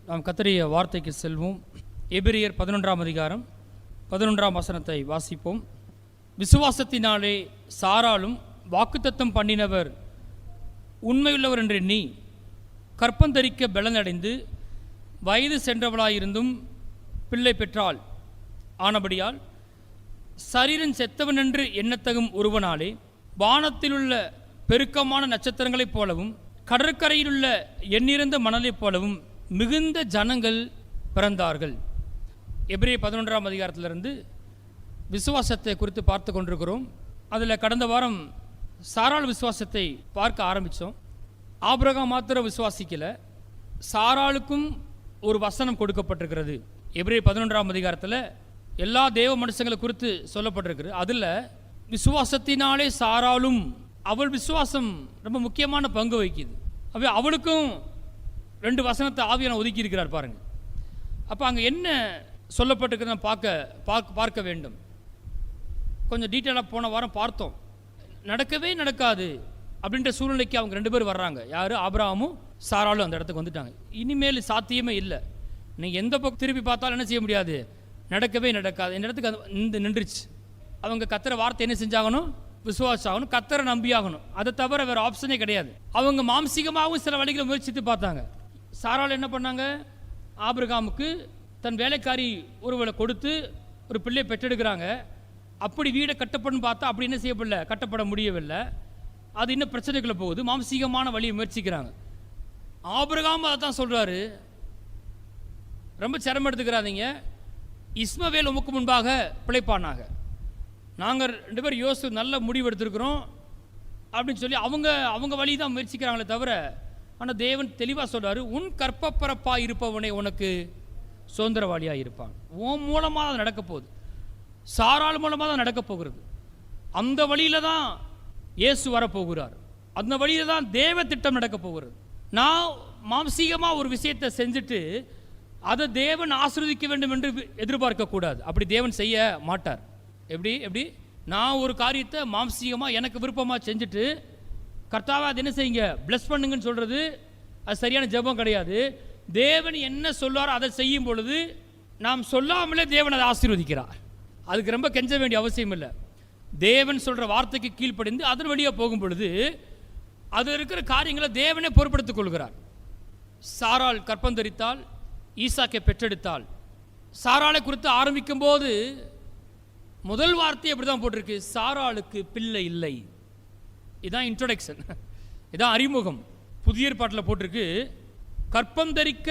நாம் கர்த்தருடைய வார்த்தைக்கு செல்வோம். எபிரியர் 11ஆம் அதிகாரம் 11ஆம் வசனத்தை வாசிப்போம். விசுவாசத்தினாலே சாராளும் வாக்குத்தத்தம் பண்ணினவர் உண்மையுள்ளவர் என்று எண்ணி கற்பந்தரிக்க பலனடைந்து வயது சென்றவளாயிருந்தும் பிள்ளை பெற்றாள். ஆனபடியால் சரீரன் செத்தவன் என்று எண்ணத்தகும் ஒருவனாலே வானத்திலுள்ள பெருக்கமான நட்சத்திரங்களைப் போலவும் கடற்கரையிலுள்ள எண்ணிறந்த மணலைப் போலவும் மிகுந்த ஜனங்கள் பிறந்தார்கள். எபிரேயர் 11ஆம் அதிகாரத்திலிருந்து விசுவாசத்தை குறித்து பார்த்து கொண்டிருக்கிறோம். அதில் கடந்த வாரம் சாராள் விசுவாசத்தை பார்க்க ஆரம்பித்தோம். ஆபிரகாம் மாத்திரம் விசுவாசிக்கல, சாராளுக்கும் ஒரு வசனம் கொடுக்கப்பட்டிருக்கிறது. எபிரேயர் 11ஆம் அதிகாரத்தில் எல்லா தேவ மனுஷங்களை குறித்து சொல்லப்பட்டிருக்கு. அதில் விசுவாசத்தினாலே சாராளும், அவள் விசுவாசம் ரொம்ப முக்கியமான பங்கு வகிக்குது. அப்போ அவளுக்கும் 2 வசனத்தை ஆவியான ஒதுக்கி இருக்கிறார் பாருங்க. அப்போ அங்கே என்ன சொல்லப்பட்டிருக்கிறத பார்க்க வேண்டும். கொஞ்சம் டீட்டெயிலாக போன வாரம் பார்த்தோம். நடக்கவே நடக்காது அப்படின்ற சூழ்நிலைக்கு அவங்க 2 பேர் வர்றாங்க. யார்? ஆபிரகாமும் சாராளும் அந்த இடத்துக்கு வந்துட்டாங்க. இனிமேல் சாத்தியமே இல்லை. நீங்கள் எந்த பக்கம் திருப்பி பார்த்தாலும் என்ன செய்ய முடியாது, நடக்கவே நடக்காது. இந்த இடத்துக்கு அது நின்றுச்சு. அவங்க கர்த்தர் வார்த்தை என்ன செஞ்சாகணும்? விசுவாசாகணும், கர்த்தரை நம்பியாகணும். அதை தவிர வேறு ஆப்ஷனே கிடையாது. அவங்க மாம்சீகமாகவும் சில வழிகளை முயற்சித்து பார்த்தாங்க. சாராள் என்ன பண்ணாங்க? ஆபிரகாமுக்கு தன் வேலைக்காரி ஒருவளை கொடுத்து ஒரு பிள்ளையை பெற்றெடுக்கிறாங்க. அப்படி வீடை கட்டப்படும் பார்த்தா அப்படி என்ன செய்யப்படல, கட்டப்பட முடியவில்லை. அது இன்னும் பிரச்சனைக்குள்ளே போகுது. மாம்சீகமான வழியை முயற்சிக்கிறாங்க. ஆபிரகாம் அதை தான் சொல்கிறாரு, ரொம்ப சிரமம் எடுத்துக்கிறாதீங்க, இஸ்மவேல் உமக்கு முன்பாக பிழைப்பானாக. நாங்கள் 2 பேர் யோசித்து நல்ல முடிவு எடுத்துருக்குறோம் அப்படின்னு சொல்லி அவங்க வழி தான் முயற்சிக்கிறாங்களே தவிர, ஆனால் தேவன் தெளிவாக சொல்கிறாரு, உன் கற்பப்பரப்பாக இருப்பவனே உனக்கு சுதந்திரவாளியாக இருப்பான். உன் மூலமாக தான் நடக்க போகுது, சாராள் மூலமாக தான் நடக்க போகிறது. அந்த வழியில் தான் இயேசு வரப்போகிறார். அந்த வழியில் தான் தேவ திட்டம் நடக்க போகிறது. நான் மாம்சீகமாக ஒரு விஷயத்தை செஞ்சுட்டு அதை தேவன் ஆசீர்வதிக்க வேண்டும் என்று எதிர்பார்க்கக்கூடாது. அப்படி தேவன் செய்ய மாட்டார். எப்படி நான் ஒரு காரியத்தை மாம்சீகமாக எனக்கு விருப்பமாக செஞ்சுட்டு கர்த்தாவை அது என்ன செய்யுங்க, பிளஸ் பண்ணுங்கன்னு சொல்கிறது அது சரியான ஜெபம் கிடையாது. தேவன் என்ன சொல்வாரோ அதை செய்யும் பொழுது நாம் சொல்லாமலே தேவன் அதை ஆசீர்வதிக்கிறார். அதுக்கு ரொம்ப கெஞ்ச வேண்டிய அவசியம் இல்லை. தேவன் சொல்கிற வார்த்தைக்கு கீழ்ப்படிந்து அதன் வழியாக போகும் பொழுது அது இருக்கிற காரியங்களை தேவனே பொறுப்படுத்திக் கொள்கிறார். சாராள் கற்பந்தரித்தாள், ஈசாக்கை பெற்றெடுத்தாள். சாராளை குறித்து ஆரம்பிக்கும் போது முதல் வார்த்தை எப்படி தான் போட்டிருக்கு, சாராளுக்கு பிள்ளை இல்லை. இதுதான் இன்ட்ரோடக்ஷன், இதுதான் அறிமுகம். புதிய ஏற்பாட்டில் போட்டிருக்கு, கற்பந்தரிக்க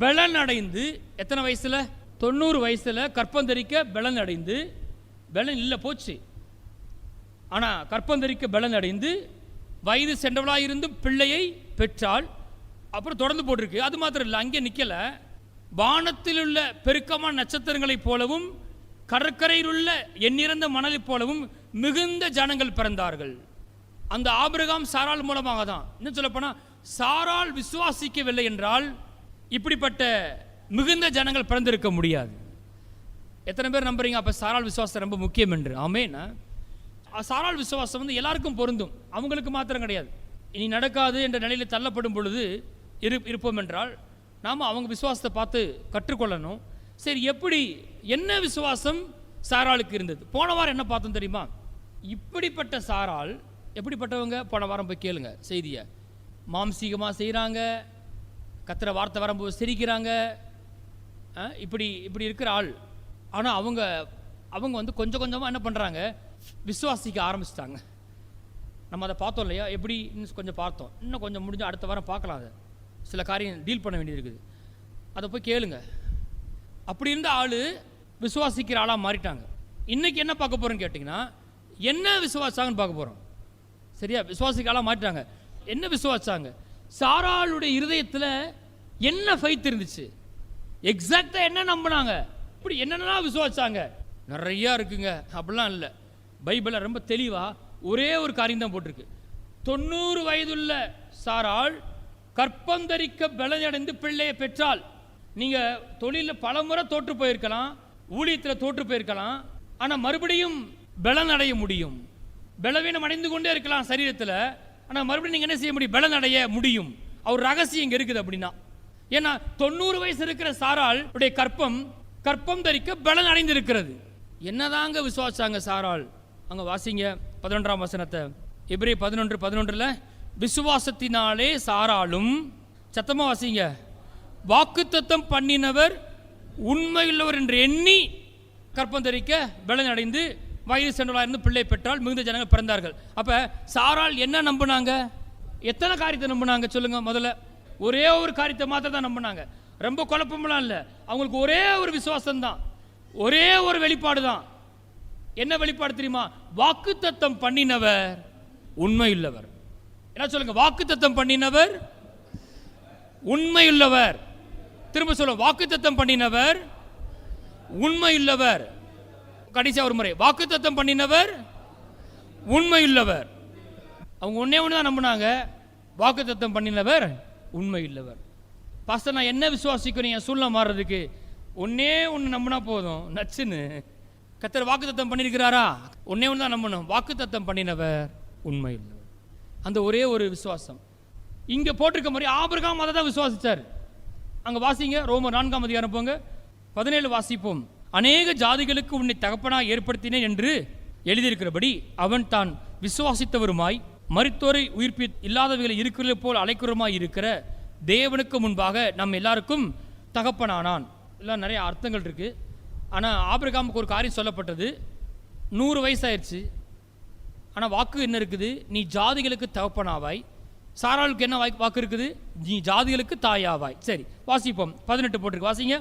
பலன் அடைந்து, எத்தனை வயசுல? 90 வயசுல கற்பந்தரிக்க பலன் அடைந்து, பலன் இல்லை போச்சு. ஆனால் கற்பந்தரிக்க பலன் அடைந்து வயது சென்றவளாக இருந்தும் பிள்ளையை பெற்றாள். அப்புறம் தொடர்ந்து போட்டிருக்கு. அது மாத்திரம் இல்லை, அங்கே நிற்கல, வானத்தில் உள்ள பெருக்கமான நட்சத்திரங்களைப் போலவும் கடற்கரையில் உள்ள எண்ணிறந்த மணலைப் போலவும் மிகுந்த ஜனங்கள் பிறந்தார்கள். அந்த ஆபிரகாம் சாராள் மூலமாக தான். இன்னும் சொல்லப்போனால் சாராள் விசுவாசிக்கவில்லை என்றால் இப்படிப்பட்ட மிகுந்த ஜனங்கள் பிறந்திருக்க முடியாது. எத்தனை பேர் நம்புறீங்க அப்போ சாராள் விசுவாசம் ரொம்ப முக்கியம் என்று? ஆமேன். சாராள் விசுவாசம் எல்லாருக்கும் பொருந்தும், அவங்களுக்கு மாத்திரம் கிடையாது. இனி நடக்காது என்ற நிலையில் தள்ளப்படும் பொழுது இருப்போம் என்றால் நாம் அவங்க விசுவாசத்தை பார்த்து கற்றுக்கொள்ளணும். சரி, எப்படி என்ன விசுவாசம் சாராளுக்கு இருந்தது? போன வாரம் என்ன பார்த்தோம் தெரியுமா? இப்படிப்பட்ட சாராள் எப்படிப்பட்டவங்க? போன வாரம் போய் கேளுங்க செய்தியை. மாம்சீகமாக செய்கிறாங்க, கத்திர வார்த்தை வரும்போது சிரிக்கிறாங்க, இப்படி இருக்கிற ஆள். ஆனால் அவங்க வந்து கொஞ்சம் கொஞ்சமாக என்ன பண்ணுறாங்க, விசுவாசிக்க ஆரம்பிச்சிட்டாங்க. நம்ம அதை பார்த்தோம் இல்லையா? எப்படி இன்னும் கொஞ்சம் பார்த்தோம், இன்னும் கொஞ்சம் முடிஞ்சு அடுத்த வாரம் பார்க்கலாம். அதை சில காரியம் டீல் பண்ண வேண்டியது இருக்குது, அதை போய் கேளுங்க. அப்படி இருந்த ஆள் விசுவாசிக்கிற ஆளாக மாறிட்டாங்க. இன்றைக்கி என்ன பார்க்க போகிறோன்னு கேட்டிங்கன்னா, என்ன விசுவாசாங்கன்னு பார்க்க போகிறோம். சரியா? விசுவாசிக்க ஆளாக மாறிட்டாங்க. என்ன விசுவாசாங்க? சாராளுடைய இருதயத்தில் என்ன ஃபைத் இருந்துச்சு, எக்ஸாக்டாக என்ன நம்பினாங்க, இப்படி என்னென்னலாம் விசுவாசாங்க நிறையா இருக்குங்க. அப்படிலாம் இல்லை, பைபிளில் ரொம்ப தெளிவாக ஒரே ஒரு காரியம் தான் போட்டிருக்கு. 90 வயதுள்ள சாராள் கற்பந்தரிக்க பலனடைந்து பிள்ளையை பெற்றாள். நீங்கள் தொழிலில் பல முறை தோற்று போயிருக்கலாம், ஊழியத்தில் தோற்று போயிருக்கலாம், ஆனால் மறுபடியும் பலன் அடைய முடியும். பலவீனம் அடைந்து கொண்டே இருக்கலாம் சரீரத்தில், ஆனால் மறுபடியும் நீங்கள் என்ன செய்ய முடியும்? பலன் அடைய முடியும். அவர் ரகசியம் இங்கே இருக்குது. அப்படின்னா ஏன்னா 90 வயசு இருக்கிற சாராள் உடைய கற்பம் தரிக்க பலன் அடைந்திருக்கிறது. என்னதாங்க விசுவாசாங்க சாராள்? அங்க வாசிங்க 11ஆம் வசனத்தை. எபிரேயர் 11:11 விசுவாசத்தினாலே சாராளும், சத்தமா வாசிங்க, வாக்குத்தத்தம் பண்ணினவர் உண்மையுள்ளவர் என்று எண்ணி கற்பம் தரிக்க பலன் அடைந்து வயது சென்றவளாயிருந்து பிள்ளை பெற்றால் மிகுந்த ஜனங்கள் பிறந்தார்கள். அப்ப சாராள் என்ன நம்பினாங்க? எத்தனை காரியத்தை நம்பினாங்க சொல்லுங்க? முதல்ல ஒரே ஒரு காரியத்தை மாத்திரம் தான் நம்பினாங்க. ரொம்ப குழப்பமெல்லாம் இல்லை. அவங்களுக்கு ஒரே ஒரு விசுவாசம் தான், ஒரே ஒரு வெளிப்பாடு தான். என்ன வெளிப்பாடு தெரியுமா? வாக்குத்தத்தம் பண்ணினவர் உண்மையுள்ளவர். என்ன சொல்லுங்க? வாக்குத்தத்தம் பண்ணினவர் உண்மையுள்ளவர். திரும்ப சொல்ல, வாக்குத்தத்தம் பண்ணினவர் உண்மையுள்ளவர். கடைசியா ஒரு முறை, வாக்குத்தத்தம் பண்ணினவர் உண்மையுள்ளவர். அவங்க ஒன்னே ஒன்று தான் நம்பினாங்க, வாக்குத்தத்தம் பண்ணினவர் உண்மையுள்ளவர். பாஸ்டர், நான் என்ன விசுவாசிக்கணும் என் சூழ்நிலை மாறுறதுக்கு? ஒன்னே ஒன்று நம்பினா போதும், நச்சுன்னு. கர்த்தர் வாக்குத்தத்தம் பண்ணியிருக்கிறாரா? ஒன்னே ஒன்று தான் நம்பணும், வாக்குத்தத்தம் பண்ணினவர் உண்மையுள்ளவர். அந்த ஒரே ஒரு விசுவாசம். இங்க போட்டிருக்க மாதிரி ஆபிரகாம் அதை தான் விசுவாசிச்சார். அங்க வாசிங்க, ரோமர் 4ஆம் அதிகாரம் போங்க, 17 வாசிப்போம். அநேக ஜாதிகளுக்கு உன்னை தகப்பனாக ஏற்படுத்தினேன் என்று எழுதியிருக்கிறபடி அவன் தான் விசுவாசித்தவருமாய் மரித்தோரை உயிர்ப்பி இல்லாதவர்களை இருக்கிறது போல் அழைக்கிறமாய் இருக்கிற தேவனுக்கு முன்பாக நம் எல்லாருக்கும் தகப்பனானான். எல்லாம் நிறைய அர்த்தங்கள் இருக்கு. ஆனால் ஆபிரகாமுக்கு ஒரு காரியம் சொல்லப்பட்டது. 100 வயசாயிருச்சு, ஆனால் வாக்கு என்ன இருக்குது? நீ ஜாதிகளுக்கு தகப்பனாவாய். சாராளுக்கு என்ன வாக்கு இருக்குது? நீ ஜாதிகளுக்கு தாயாவாய். சரி, வாசிப்போம். 18 போட்டிருக்கு, வாசிங்க.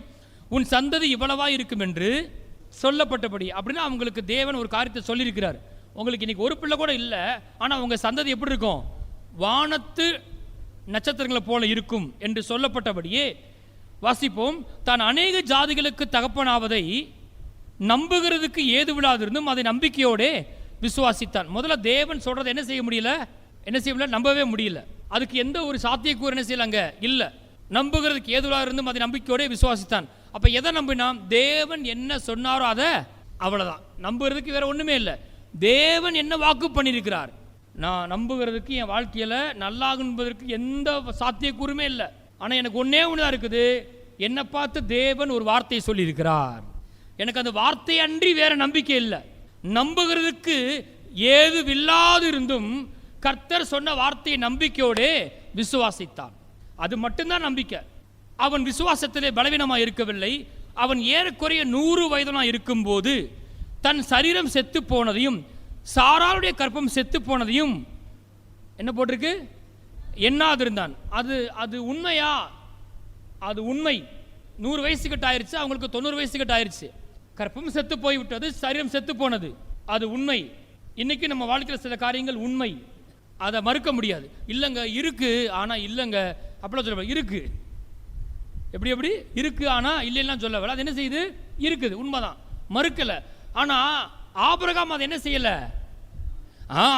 உன் சந்ததி இவ்வளவா இருக்கும் என்று சொல்லப்பட்டபடி. அப்படின்னா அவங்களுக்கு தேவன் ஒரு காரியத்தை சொல்லியிருக்கிறார். உங்களுக்கு இன்னைக்கு ஒரு பிள்ளை கூட இல்லை, ஆனால் உங்க சந்ததி எப்படி இருக்கும்? வானத்து நட்சத்திரங்களை போல இருக்கும் என்று சொல்லப்பட்டபடியே வாசிப்போம். தான் அநேக ஜாதிகளுக்கு தகப்பனாவதை நம்புகிறதுக்கு ஏது விடாதிருந்தும் அதை நம்பிக்கையோட விசுவாசித்தான். முதல்ல தேவன் சொல்றது என்ன செய்ய முடியல? என்ன செய்ய முடியல? நம்பவே முடியல. அதுக்கு எந்த ஒரு சாத்தியக்கூறு என்ன செய்யலாங்க? இல்லை. நம்புகிறதுக்கு ஏதுவா இருந்தும் அதை நம்பிக்கையோட விசுவாசித்தான். அப்ப எதை நம்பினா? தேவன் என்ன சொன்னாரோ அதை, அவ்வளவுதான். நம்புறதுக்கு வேற ஒண்ணுமே இல்லை. தேவன் என்ன வாக்கு பண்ணியிருக்கிறார், நான் நம்புகிறதுக்கு என் வாழ்க்கையில நல்லாகும் என்பதற்கு எந்த சாத்தியக்கூறுமே இல்லை. ஆனா எனக்கு ஒன்னே ஒண்ணுதான் இருக்குது, என்னை பார்த்து தேவன் ஒரு வார்த்தையை சொல்லி இருக்கிறார். எனக்கு அந்த வார்த்தை அன்றி வேற நம்பிக்கை இல்லை. நம்புகிறதுக்கு ஏது இல்லாது இருந்தும் கர்த்தர் சொன்ன வார்த்தையை நம்பிக்கையோடு விசுவாசித்தான். அது மட்டும்தான் நம்பிக்கை. அவன் விசுவாசத்திலே பலவீனமாக இருக்கவில்லை. அவன் ஏறக்குறைய 100 வயதனாக இருக்கும் போது தன் சரீரம் செத்து போனதையும் சாராளுடைய கற்பம் செத்து போனதையும் என்ன போட்டிருக்கு? எண்ணாதிருந்தான். அது உண்மையா? அது உண்மை. 100 வயசு கிட்ட ஆயிருச்சு, அவங்களுக்கு 90 வயசு கிட்ட ஆயிருச்சு. கற்பம் செத்து போய்விட்டது, சரீரம் செத்து போனது, அது உண்மை. இன்னைக்கு நம்ம வாழ்க்கையில் சில காரியங்கள் உண்மை, அதை மறுக்க முடியாது. இல்லைங்க இருக்கு, ஆனா இல்லைங்க அப்படிலாம் சொல்ல இருக்கு. எப்படி இருக்கு ஆனா இல்லைன்னா சொல்ல, அது என்ன செய்யுது? இருக்குது, உண்மைதான், மறுக்கல. ஆனா ஆபிரகாம் அதை என்ன செய்யல?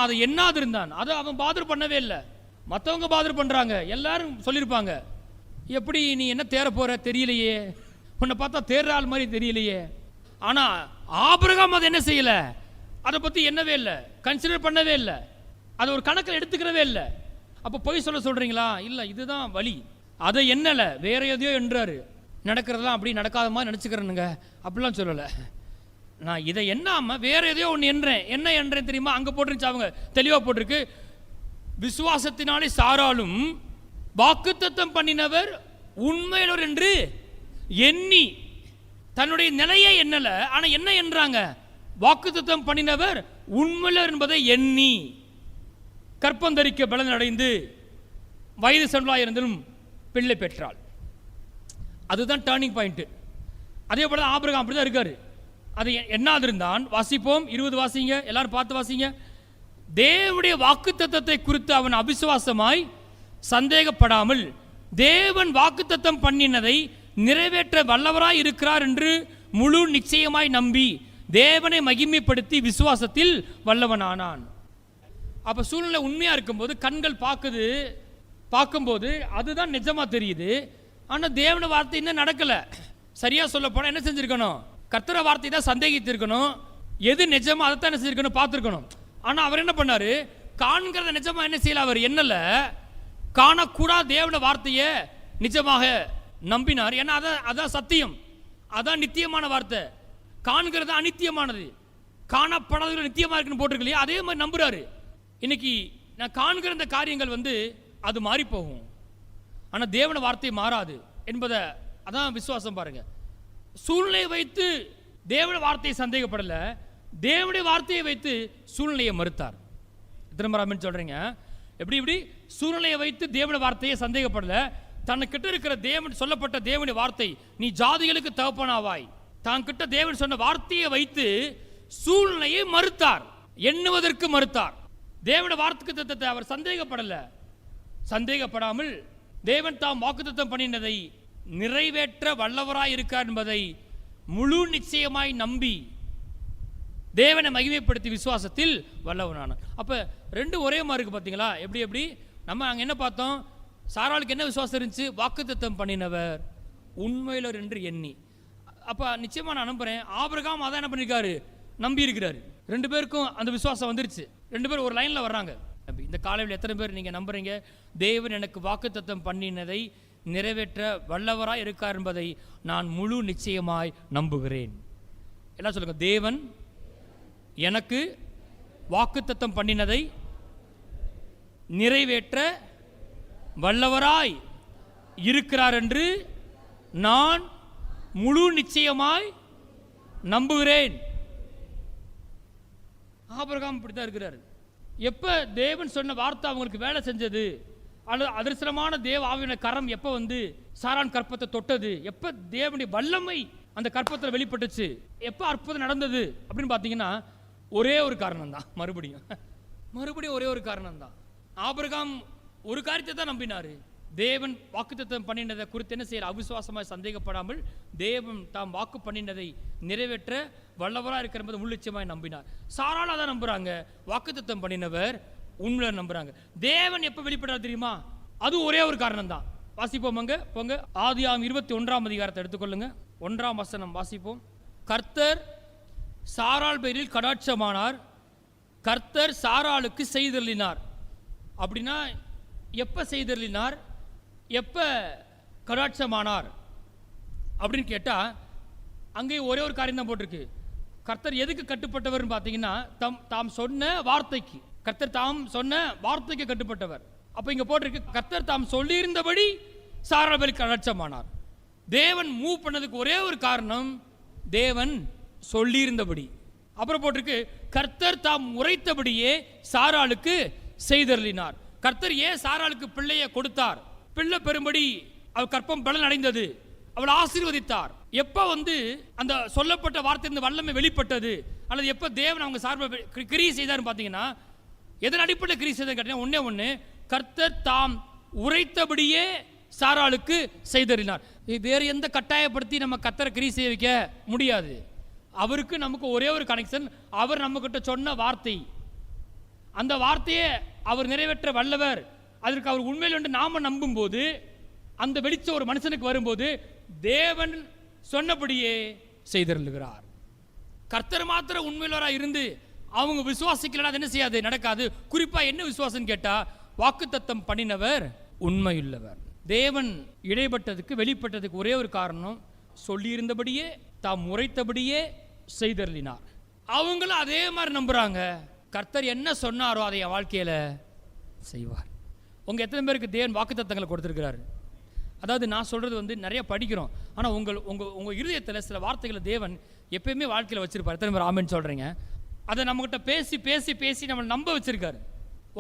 அதை எண்ணாது இருந்தான். அதை அவன் பாதர் பண்ணவே இல்லை. மற்றவங்க பாதர் பண்றாங்க. எல்லாரும் சொல்லியிருப்பாங்க, எப்படி நீ என்ன தேர போற தெரியலையே, உன்னை பார்த்தா தேர்ற ஆள் மாதிரி தெரியலையே. ஆனா ஆபிரகாம் அதை என்ன செய்யல? அதை பத்தி என்னவே இல்லை, கன்சிடர் பண்ணவே இல்லை, அதை ஒரு கணக்கில் எடுத்துக்கிறவே இல்லை. அப்போ பொய் சொல்றீங்களா? இல்லை, இதுதான் வழி. அதை என்னல வேற எதையோ என்றாரு. நடக்கிறதெல்லாம் அப்படி நடக்காத மாதிரி நினச்சிக்கிறேனுங்க, அப்படிலாம் சொல்லலை. நான் இதை எண்ணாம வேற எதையோ ஒன்று என்றேன். என்ன என்றேன் தெரியுமா? அங்கே போட்டுருச்சு, அவங்க தெளிவாக போட்டிருக்கு. விசுவாசத்தினாலே சாராலும் வாக்குத்தத்தம் பண்ணினவர் உண்மையுள்ளவர் என்று எண்ணி, தன்னுடைய நிலையை எண்ணல, ஆனா என்ன என்றாங்க? வாக்குத்தத்தம் பண்ணினவர் உண்மையுள்ளவர் என்பதை எண்ணி கற்பம் தரிக்க பலன் அடைந்து வயது சென்றவளாயிருந்தும் பிள்ளை பெற்றாள். அதுதான் டர்னிங் பாயிண்ட். அதே போல ஆபிரகாம் அப்படிதான் இருக்காரு. அது எண்ணாதிருந்தான். வாசிப்போம், 20 வாசிங்க, எல்லாரும் பார்த்து வாசிங்க. தேவனுடைய வாக்குத்தத்தத்தை குறித்து அவன் அவிசுவாசமாய் சந்தேகப்படாமல் தேவன் வாக்குத்தத்தம் பண்ணினதை நிறைவேற்ற வல்லவராய் இருக்கிறார் என்று முழு நிச்சயமாய் நம்பி தேவனை மகிமைப்படுத்தி விசுவாசத்தில் வல்லவனானான். அப்ப சூழ்நிலை உண்மையா இருக்கும்போது கண்கள் பார்க்கும்போது அதுதான் நிஜமா தெரியுது. ஆனா தேவன வார்த்தை இன்னும் நடக்கல. சரியா சொல்ல போனா என்ன செஞ்சிருக்கணும்? கர்த்தர வார்த்தை தான் சந்தேகித்திருக்கணும். எது நிஜமா அதைத்தான் என்ன செஞ்சிருக்கணும்? பார்த்திருக்கணும். ஆனா அவர் என்ன பண்ணாரு? காண்கிறத நிஜமா என்ன செய்யல, அவர் என்னல காணக்கூடாத தேவன வார்த்தையை நிஜமாக நம்பினார். ஏன்னா அதான் சத்தியம், அதான் நித்தியமான வார்த்தை. காண்கிறது அநித்தியமானது, காணப்படாதது நித்தியமா இருக்குன்னு போட்டிருக்கு இல்லையா, அதே மாதிரி நம்புறாரு. இன்னைக்கு நான் காண்கிற இந்த காரியங்கள் அது மாறி போகும், ஆனால் தேவன வார்த்தை மாறாது என்பதை அதான் விசுவாசம். பாருங்க, சூழ்நிலையை வைத்து தேவன வார்த்தையை சந்தேகப்படல, தேவனுடைய வார்த்தையை வைத்து சூழ்நிலையை மறுத்தார். திரும்ப சொல்றீங்க, எப்படி சூழ்நிலையை வைத்து தேவன வார்த்தையை சந்தேகப்படல, தன்கிட்ட இருக்கிற தேவன் சொல்லப்பட்ட தேவனுடைய வார்த்தை, நீ ஜாதிகளுக்கு தகப்பனாவாய், தான் கிட்ட தேவன் சொன்ன வார்த்தையை வைத்து சூழ்நிலையை மறுத்தார், எண்ணுவதற்கு மறுத்தார். தேவனுடைய வார்த்தைக்கு அவர் சந்தேகப்படல. சந்தேகப்படாமல் தேவன் தாம் வாக்குத்தத்தம் பண்ணினதை நிறைவேற்ற வல்லவராய் இருக்கார் என்பதை முழு நிச்சயமாய் நம்பி தேவனை மகிமைப்படுத்தி விசுவாசத்தில் வல்லவனான. அப்ப ரெண்டு ஒரே மாதிரி இருக்கு பாத்தீங்களா? எப்படி நம்ம அங்க என்ன பார்த்தோம்? சாராளுக்கு என்ன விசுவாசம் இருந்துச்சு? வாக்குத்தத்தம் பண்ணினவர் உண்மையிலர் என்று எண்ணி. அப்ப நிச்சயமா நான் நம்புறேன், ஆபிரகாம் அதான் என்ன பண்ணிருக்காரு, நம்பி இருக்கிறாரு. ரெண்டு பேருக்கும் அந்த விசுவாசம் வந்துருச்சு, ரெண்டு பேரும் ஒரு லைன்ல வர்றாங்க. இந்த காலையில் எத்தனை பேர் நீங்க நம்புறீங்க, தேவன் எனக்கு வாக்குத்தத்தம் பண்ணினதை நிறைவேற்ற வல்லவராய் இருக்கார் என்பதை நான் முழு நிச்சயமாய் நம்புகிறேன். எல்லாம் சொல்லுங்க, தேவன் எனக்கு வாக்குத்தத்தம் பண்ணினதை நிறைவேற்ற வல்லவராய் இருக்கிறார் என்று நான் முழு நிச்சயமாய் நம்புகிறேன். ஆபிரகாம் இப்படித்தான் இருக்கிறார். எப்ப தேவன் சொன்ன வார்த்தை அவங்களுக்கு வேலை செஞ்சது, அல்லது அதிர்ஷ்டமான தேவ ஆவியான கரம் எப்ப சாரான் கற்பத்தை தொட்டது, எப்ப தேவனுடைய வல்லமை அந்த கற்பத்தில் வெளிப்பட்டுச்சு, எப்ப அற்புதம் நடந்தது அப்படின்னு பாத்தீங்கன்னா ஒரே ஒரு காரணம் தான். மறுபடியும் ஒரே ஒரு காரணம் தான். ஆபிரகாம் ஒரு காரியத்தை தான் நம்பினாரு, தேவன் வாக்குத்தத்தம் பண்ணினதை குறித்து என்ன செய்யற அவிசுவாசமாய் சந்தேகப்படாமல் தேவன் தாம் வாக்கு பண்ணினதை நிறைவேற்ற வல்லவராக இருக்கிற முள்ளிச்சமாய் நம்பினார். சாரால் அதான் நம்புறாங்க, வாக்குத்தத்தம் பண்ணினவர் உண்மையில நம்புறாங்க. தேவன் எப்ப வெளிப்படாது தெரியுமா? அது ஒரே ஒரு காரணம் தான். வாசிப்போம் போங்க, ஆதியாகமம் 21ஆம் அதிகாரத்தை எடுத்துக்கொள்ளுங்க, 1ஆம் வசனம் வாசிப்போம். கர்த்தர் சாராள் பேரில் கடாட்சமானார், கர்த்தர் சாராளுக்கு செய்தருளினார். அப்படின்னா எப்ப செய்தருளினார், எப்ப கடாட்சமானார் அப்படின்னு கேட்டா அங்கே ஒரே ஒரு காரியம் தான் போட்டிருக்கு. கர்த்தர் எதுக்கு கட்டுப்பட்டவர் பார்த்தீங்கன்னா தாம் சொன்ன வார்த்தைக்கு, கர்த்தர் தாம் சொன்ன வார்த்தைக்கு கட்டுப்பட்டவர். அப்ப இங்க போட்டிருக்கு, கர்த்தர் தாம் சொல்லியிருந்தபடி சாராள் பேரில் கடாட்சமானார். தேவன் மூவ் பண்ணதுக்கு ஒரே ஒரு காரணம், தேவன் சொல்லியிருந்தபடி. அப்புறம் போட்டிருக்கு, கர்த்தர் தாம் உரைத்தபடியே சாராளுக்கு செய்தருளினார். கர்த்தர் ஏன் சாராளுக்கு பிள்ளையை கொடுத்தார்? பிள்ளை பெறும்படி அவள் கற்பம் பலன் அடைந்தது, அவள் ஆசீர்வதித்தார். எப்ப அந்த சொல்லப்பட்ட வார்த்தை வல்லமை வெளிப்பட்டது, அல்லது எப்ப தேவன் அவங்க சார்பை கிரியை செய்தார் பாத்தீங்கன்னா, எதன் அடிப்படையில் கிரியை செய்தார் கேட்டீங்கன்னா ஒண்ணே, கர்த்தர் தாம் உரைத்தபடியே சாராளுக்கு செய்தறினார். வேற எந்த கட்டாயப்படுத்தி நம்ம கர்த்தரை கிரியை செய்ய வைக்க முடியாது. அவருக்கு நமக்கு ஒரே ஒரு கனெக்ஷன், அவர் நம்ம கிட்ட சொன்ன வார்த்தை, அந்த வார்த்தையை அவர் நிறைவேற்ற வல்லவர். அதற்கு அவர் உண்மையில் நாம நம்பும் போது, அந்த வெளிச்சம் ஒரு மனுஷனுக்கு வரும்போது தேவன் சொன்னபடியே செய்தருளுகிறார். கர்த்தர் மாத்திர உண்மையிலராக இருந்து அவங்க விசுவாசிக்கலனா என்ன செய்யாது, நடக்காது. குறிப்பா என்ன விசுவாசம் கேட்டா, வாக்குத்தத்தம் பண்ணினவர் உண்மையுள்ளவர். தேவன் இடைப்பட்டதுக்கு வெளிப்பட்டதுக்கு ஒரே ஒரு காரணம், சொல்லியிருந்தபடியே தாம் உரைத்தபடியே செய்தருளினார். அவங்களும் அதே மாதிரி நம்புறாங்க, கர்த்தர் என்ன சொன்னாரோ அதை என் வாழ்க்கையில செய்வார். உங்க எத்தனை பேருக்கு தேவன் வாக்குத்தத்தங்களை கொடுத்திருக்கிறாரு? அதாவது நான் சொல்றது நிறைய படிக்கிறோம், ஆனா உங்க இருதயத்தில் சில வார்த்தைகளை தேவன் எப்பயுமே வாழ்க்கையில வச்சிருப்பார். எத்தனை பேர் ஆமென் சொல்றீங்க? அதை நம்மகிட்ட பேசி பேசி பேசி நம்ம நம்ப வச்சிருக்காரு.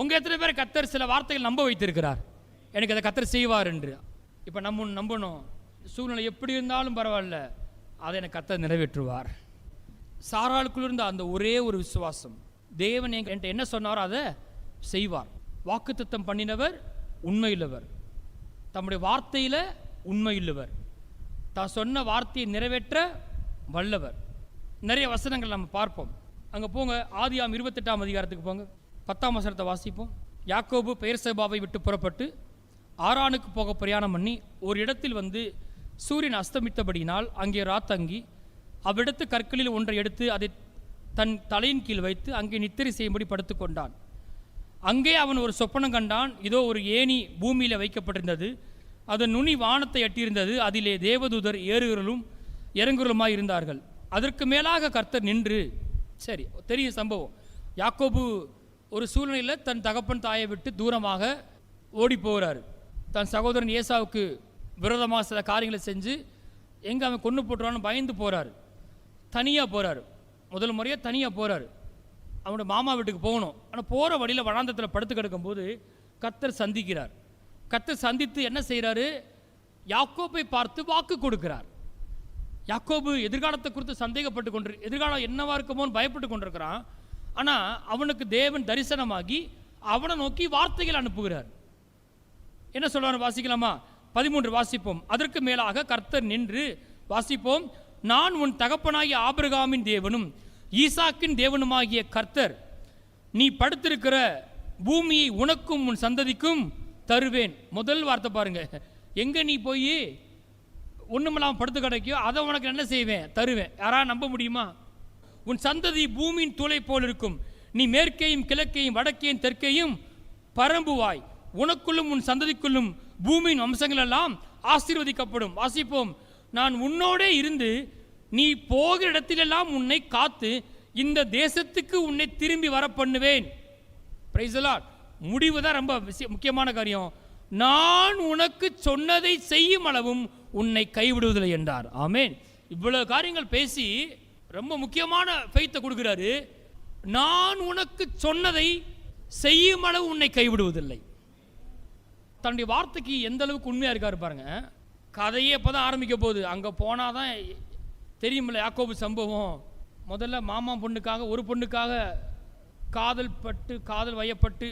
உங்க எத்தனை பேர் கர்த்தர் சில வார்த்தைகள் நம்ப வைத்திருக்கிறார், எனக்கு அதை கர்த்தர் செய்வார் என்று? இப்ப நம்ம நம்பணும், சூழ்நிலை எப்படி இருந்தாலும் பரவாயில்ல, அதை எனக்கு கர்த்தர் நிறைவேற்றுவார். சாராளுக்குள்ள இருந்த அந்த ஒரே ஒரு விசுவாசம், தேவன் என்கிட்ட என்ன சொன்னாரோ அதை செய்வார். வாக்குத்தத்தம் பண்ணினவர் உண்மையுள்ளவர், தம்முடைய வார்த்தையில உண்மையுள்ளவர், தான் சொன்ன வார்த்தையை நிறைவேற்ற வல்லவர். நிறைய வசனங்கள் நம்ம பார்ப்போம். அங்க போங்க, ஆதியாகமம் 28ஆம் அதிகாரத்துக்கு போங்க, 10ஆம் வசனத்தை வாசிப்போம். யாக்கோபு பெயர்செபாவை விட்டு புறப்பட்டு ஆரானுக்கு போக பிரயாணம் பண்ணி ஒரு இடத்தில் சூரியன் அஸ்தமித்தபடியினால் அங்கே ராத்தங்கி அவ்விடத்து கற்களில் ஒன்றை எடுத்து அதை தன் தலையின் கீழ் வைத்து அங்கே நித்திரை செய்யும்படி படுத்துக்கொண்டான். அங்கே அவன் ஒரு சொப்பனம் கண்டான். இதோ ஒரு ஏணி பூமியில் வைக்கப்பட்டிருந்தது, அதன் நுனி வானத்தை எட்டியிருந்தது. அதிலே தேவதூதர் ஏறுகிறலும் இறங்குகிறலுமாய் இருந்தார்கள். அதற்கு மேலாக கர்த்தர் நின்று, சரி தெரியும் சம்பவம். யாக்கோபு ஒரு சூழ்நிலையில் தன் தகப்பன் தாயை விட்டு தூரமாக ஓடி போகிறார். தன் சகோதரன் ஏசாவுக்கு விரோதமாக சில காரியங்களை செஞ்சு எங்கே அவன் கொண்டு போட்டுருவான்னு பயந்து போகிறார். தனியாக போகிறார். முதல் முறையாக தனியாக போகிறார். அவனோட மாமா வீட்டுக்கு போகணும். ஆனால் போகிற வழியில் வனாந்தத்தில் படுத்து கிடக்கும்போது கர்த்தர் சந்திக்கிறார். கர்த்தர் சந்தித்து என்ன செய்கிறாரு? யாக்கோபை பார்த்து வாக்கு கொடுக்கிறார். யாக்கோபு எதிர்காலத்தை குறித்து சந்தேகப்பட்டு எதிர்காலம் என்னவா இருக்குமோன்னு பயப்பட்டு கொண்டிருக்கிறான். ஆனால் அவனுக்கு தேவன் தரிசனமாகி அவனை நோக்கி வார்த்தைகள் அனுப்புகிறார். என்ன சொல்றாரு வாசிக்கலாமா? 13 வாசிப்போம். அதற்கு மேலாக கர்த்தர் நின்று, வாசிப்போம், நான் உன் தகப்பனாகிய ஆபிரகாமின் தேவனும் ஈசாக்கின் தேவனுமாகிய கர்த்தர், நீ படுத்திருக்கிற பூமியை உனக்கும் உன் சந்ததிக்கும் தருவேன். முதல் வார்த்தை பாருங்க, எங்க நீ போய் ஒண்ணுமில்லாம படுத்து கிடைக்கோ அதை உனக்கு என்ன செய்வேன்? தருவேன். யாராவது நம்ப முடியுமா? உன் சந்ததி பூமியின் தூளை போல் இருக்கும். நீ மேற்கையும் கிழக்கையும் வடக்கையும் தெற்கையும் பரம்புவாய். உனக்குள்ளும் உன் சந்ததிக்குள்ளும் பூமியின் வம்சங்கள் எல்லாம் ஆசீர்வதிக்கப்படும். வாசிப்போம், நான் உன்னோடே இருந்து நீ போகிற இடத்திலெல்லாம் உன்னை காத்து இந்த தேசத்துக்கு உன்னை திரும்பி வர பண்ணுவேன். Praise the Lord. முடிவு தான் ரொம்ப முக்கியமான காரியம். நான் உனக்கு சொன்னதை செய்யும் அளவும் உன்னை கைவிடுவதில்லை என்றார். ஆமென். இவ்வளவு காரியங்கள் பேசி ரொம்ப முக்கியமான ஃபெய்த்தை கொடுக்கிறாரு. நான் உனக்கு சொன்னதை செய்யும் அளவு உன்னை கைவிடுவதில்லை. தன்னுடைய வார்த்தைக்கு எந்த அளவுக்கு உண்மையா இருக்காரு பாருங்க. கதையே இப்பதான் ஆரம்பிக்க போகுது. அங்க போனாதான் தெரியுமில்ல யாக்கோபு சம்பவம். முதல்ல மாமா பொண்ணுக்காக, ஒரு பொண்ணுக்காக காதல் வயப்பட்டு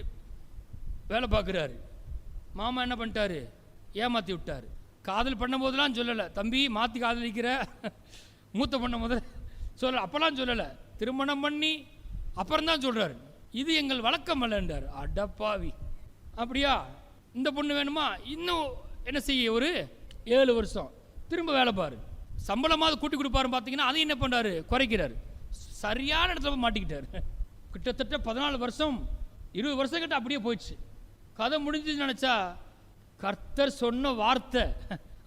வேலை பார்க்குறாரு. மாமா என்ன பண்ணிட்டாரு? ஏமாற்றி விட்டார். காதல் பண்ணும் போதெல்லாம் சொல்லலை, தம்பி மாற்றி காதலிக்கிற, மூத்த பொண்ணை முதல்ல சொல்லலை, அப்போல்லாம் சொல்லலை, திருமணம் பண்ணி அப்புறம்தான் சொல்கிறார். இது எங்கள் வழக்கம் அல்லன்றார். அடப்பாவி, அப்படியா? இந்த பொண்ணு வேணுமா? இன்னும் என்ன செய்ய, ஒரு 7 வருஷம் திரும்ப வேலை பாரு, சம்பளமாவது கூட்டி கொடுப்பாருன்னு பார்த்தீங்கன்னா அதையும் என்ன பண்ணுறாரு? குறைக்கிறார். சரியான இடத்துல மாட்டிக்கிட்டார். கிட்டத்தட்ட 14 வருஷம் 20 வருஷம் கிட்ட அப்படியே போயிடுச்சு. கதை முடிஞ்சுன்னு நினச்சா கர்த்தர் சொன்ன வார்த்தை,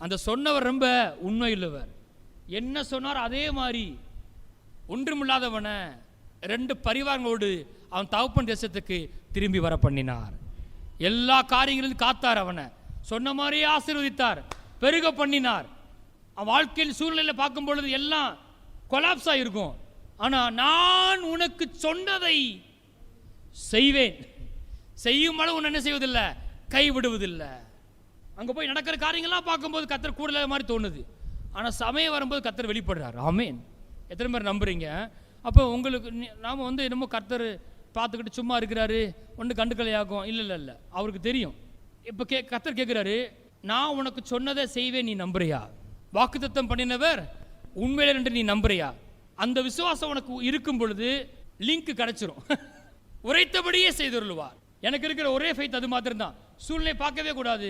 அந்த சொன்னவர் ரொம்ப உண்மை இல்லவர். என்ன சொன்னார் அதே மாதிரி ஒன்றுமில்லாதவனை 2 பரிவாரங்களோடு அவன் தகப்பன் தேசத்துக்கு திரும்பி வர பண்ணினார். எல்லா காரியங்களிலும் காத்தார். அவனை சொன்ன மாதிரியே ஆசீர்வதித்தார், பெருக பண்ணினார். அவன் வாழ்க்கையில் சூழ்நிலையில் பார்க்கும் பொழுது எல்லாம் கொலாப்ஸ் ஆகிருக்கும். ஆனால் நான் உனக்கு சொன்னதை செய்வேன், செய்யும் அளவு உன்னை என்ன செய்வதில்லை? கைவிடுவதில்லை. அங்கே போய் நடக்கிற காரியங்கள்லாம் பார்க்கும்போது கர்த்தர் கூட இல்லாத மாதிரி தோணுது. ஆனால் சமயம் வரும்போது கர்த்தர் வெளிப்படுறார். ஆமென். எத்தனை பேர் நம்புறீங்க? அப்போ உங்களுக்கு நாம் என்னமோ கர்த்தர் பார்த்துக்கிட்டு சும்மா இருக்கிறாரு, ஒன்று கண்டுக்கலையாகும். இல்லை, அவருக்கு தெரியும். இப்போ கர்த்தர் கேட்குறாரு, நான் உனக்கு சொன்னதை செய்வேன், நீ நம்புறியா? வாக்குத்தத்தம் பண்ணினவர் உண்மையிலே என்று நீ நம்புறியா? அந்த விசுவாசம் உனக்கு இருக்கும் பொழுது லிங்க் கிடைச்சிரும். உரைத்தபடியே செய்துருவார். எனக்கு இருக்கிற ஒரே ஃபெய்த் அது மாத்திரம் தான். சூழ்நிலை பார்க்கவே கூடாது.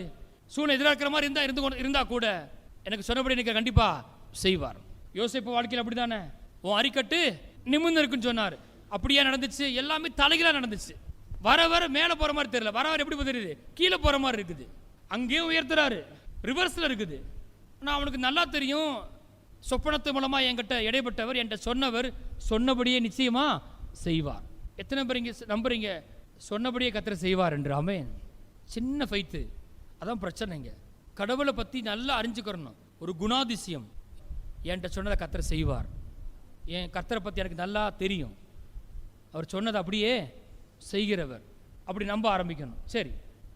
சூழ்நிலை எதிராக இருக்கிற மாதிரி இருந்தா கூட எனக்கு சொன்னபடி எனக்கு கண்டிப்பா செய்வார். யோசேப்பு வாழ்க்கையில் அப்படிதானே, உன் அரிக்கட்டு நிமிர்ந்து இருக்குன்னு சொன்னார். அப்படியே நடந்துச்சு. எல்லாமே தலைகீழா நடந்துச்சு. வர வர மேலே போற மாதிரி தெரியல, வர வர எப்படி தெரியுது? கீழே போற மாதிரி இருக்குது. அங்கேயும் உயர்த்துறாரு, ரிவர்ஸ்ல இருக்குது. ஆனால் அவனுக்கு நல்லா தெரியும், சொப்பனத்து மூலமா என்கிட்ட இடைப்பட்டவர், என்கிட்ட சொன்னவர் சொன்னபடியே நிச்சயமா செய்வார். எத்தனை பேர் இங்கே நம்புறீங்க சொன்னபடியே கர்த்தர் செய்வார் என்று? ஆமென். சின்ன ஃபெய்த்து, அதான் பிரச்சனைங்க. கடவுளை பற்றி நல்லா அறிஞ்சுக்கிறணும். ஒரு குணாதிசயம், என்கிட்ட சொன்னதை கர்த்தர் செய்வார். என் கர்த்தரை பற்றி எனக்கு நல்லா தெரியும், அவர் சொன்னதை அப்படியே செய்கிறவர். அப்படி நம்ப ஆரம்பிக்கணும். சரி,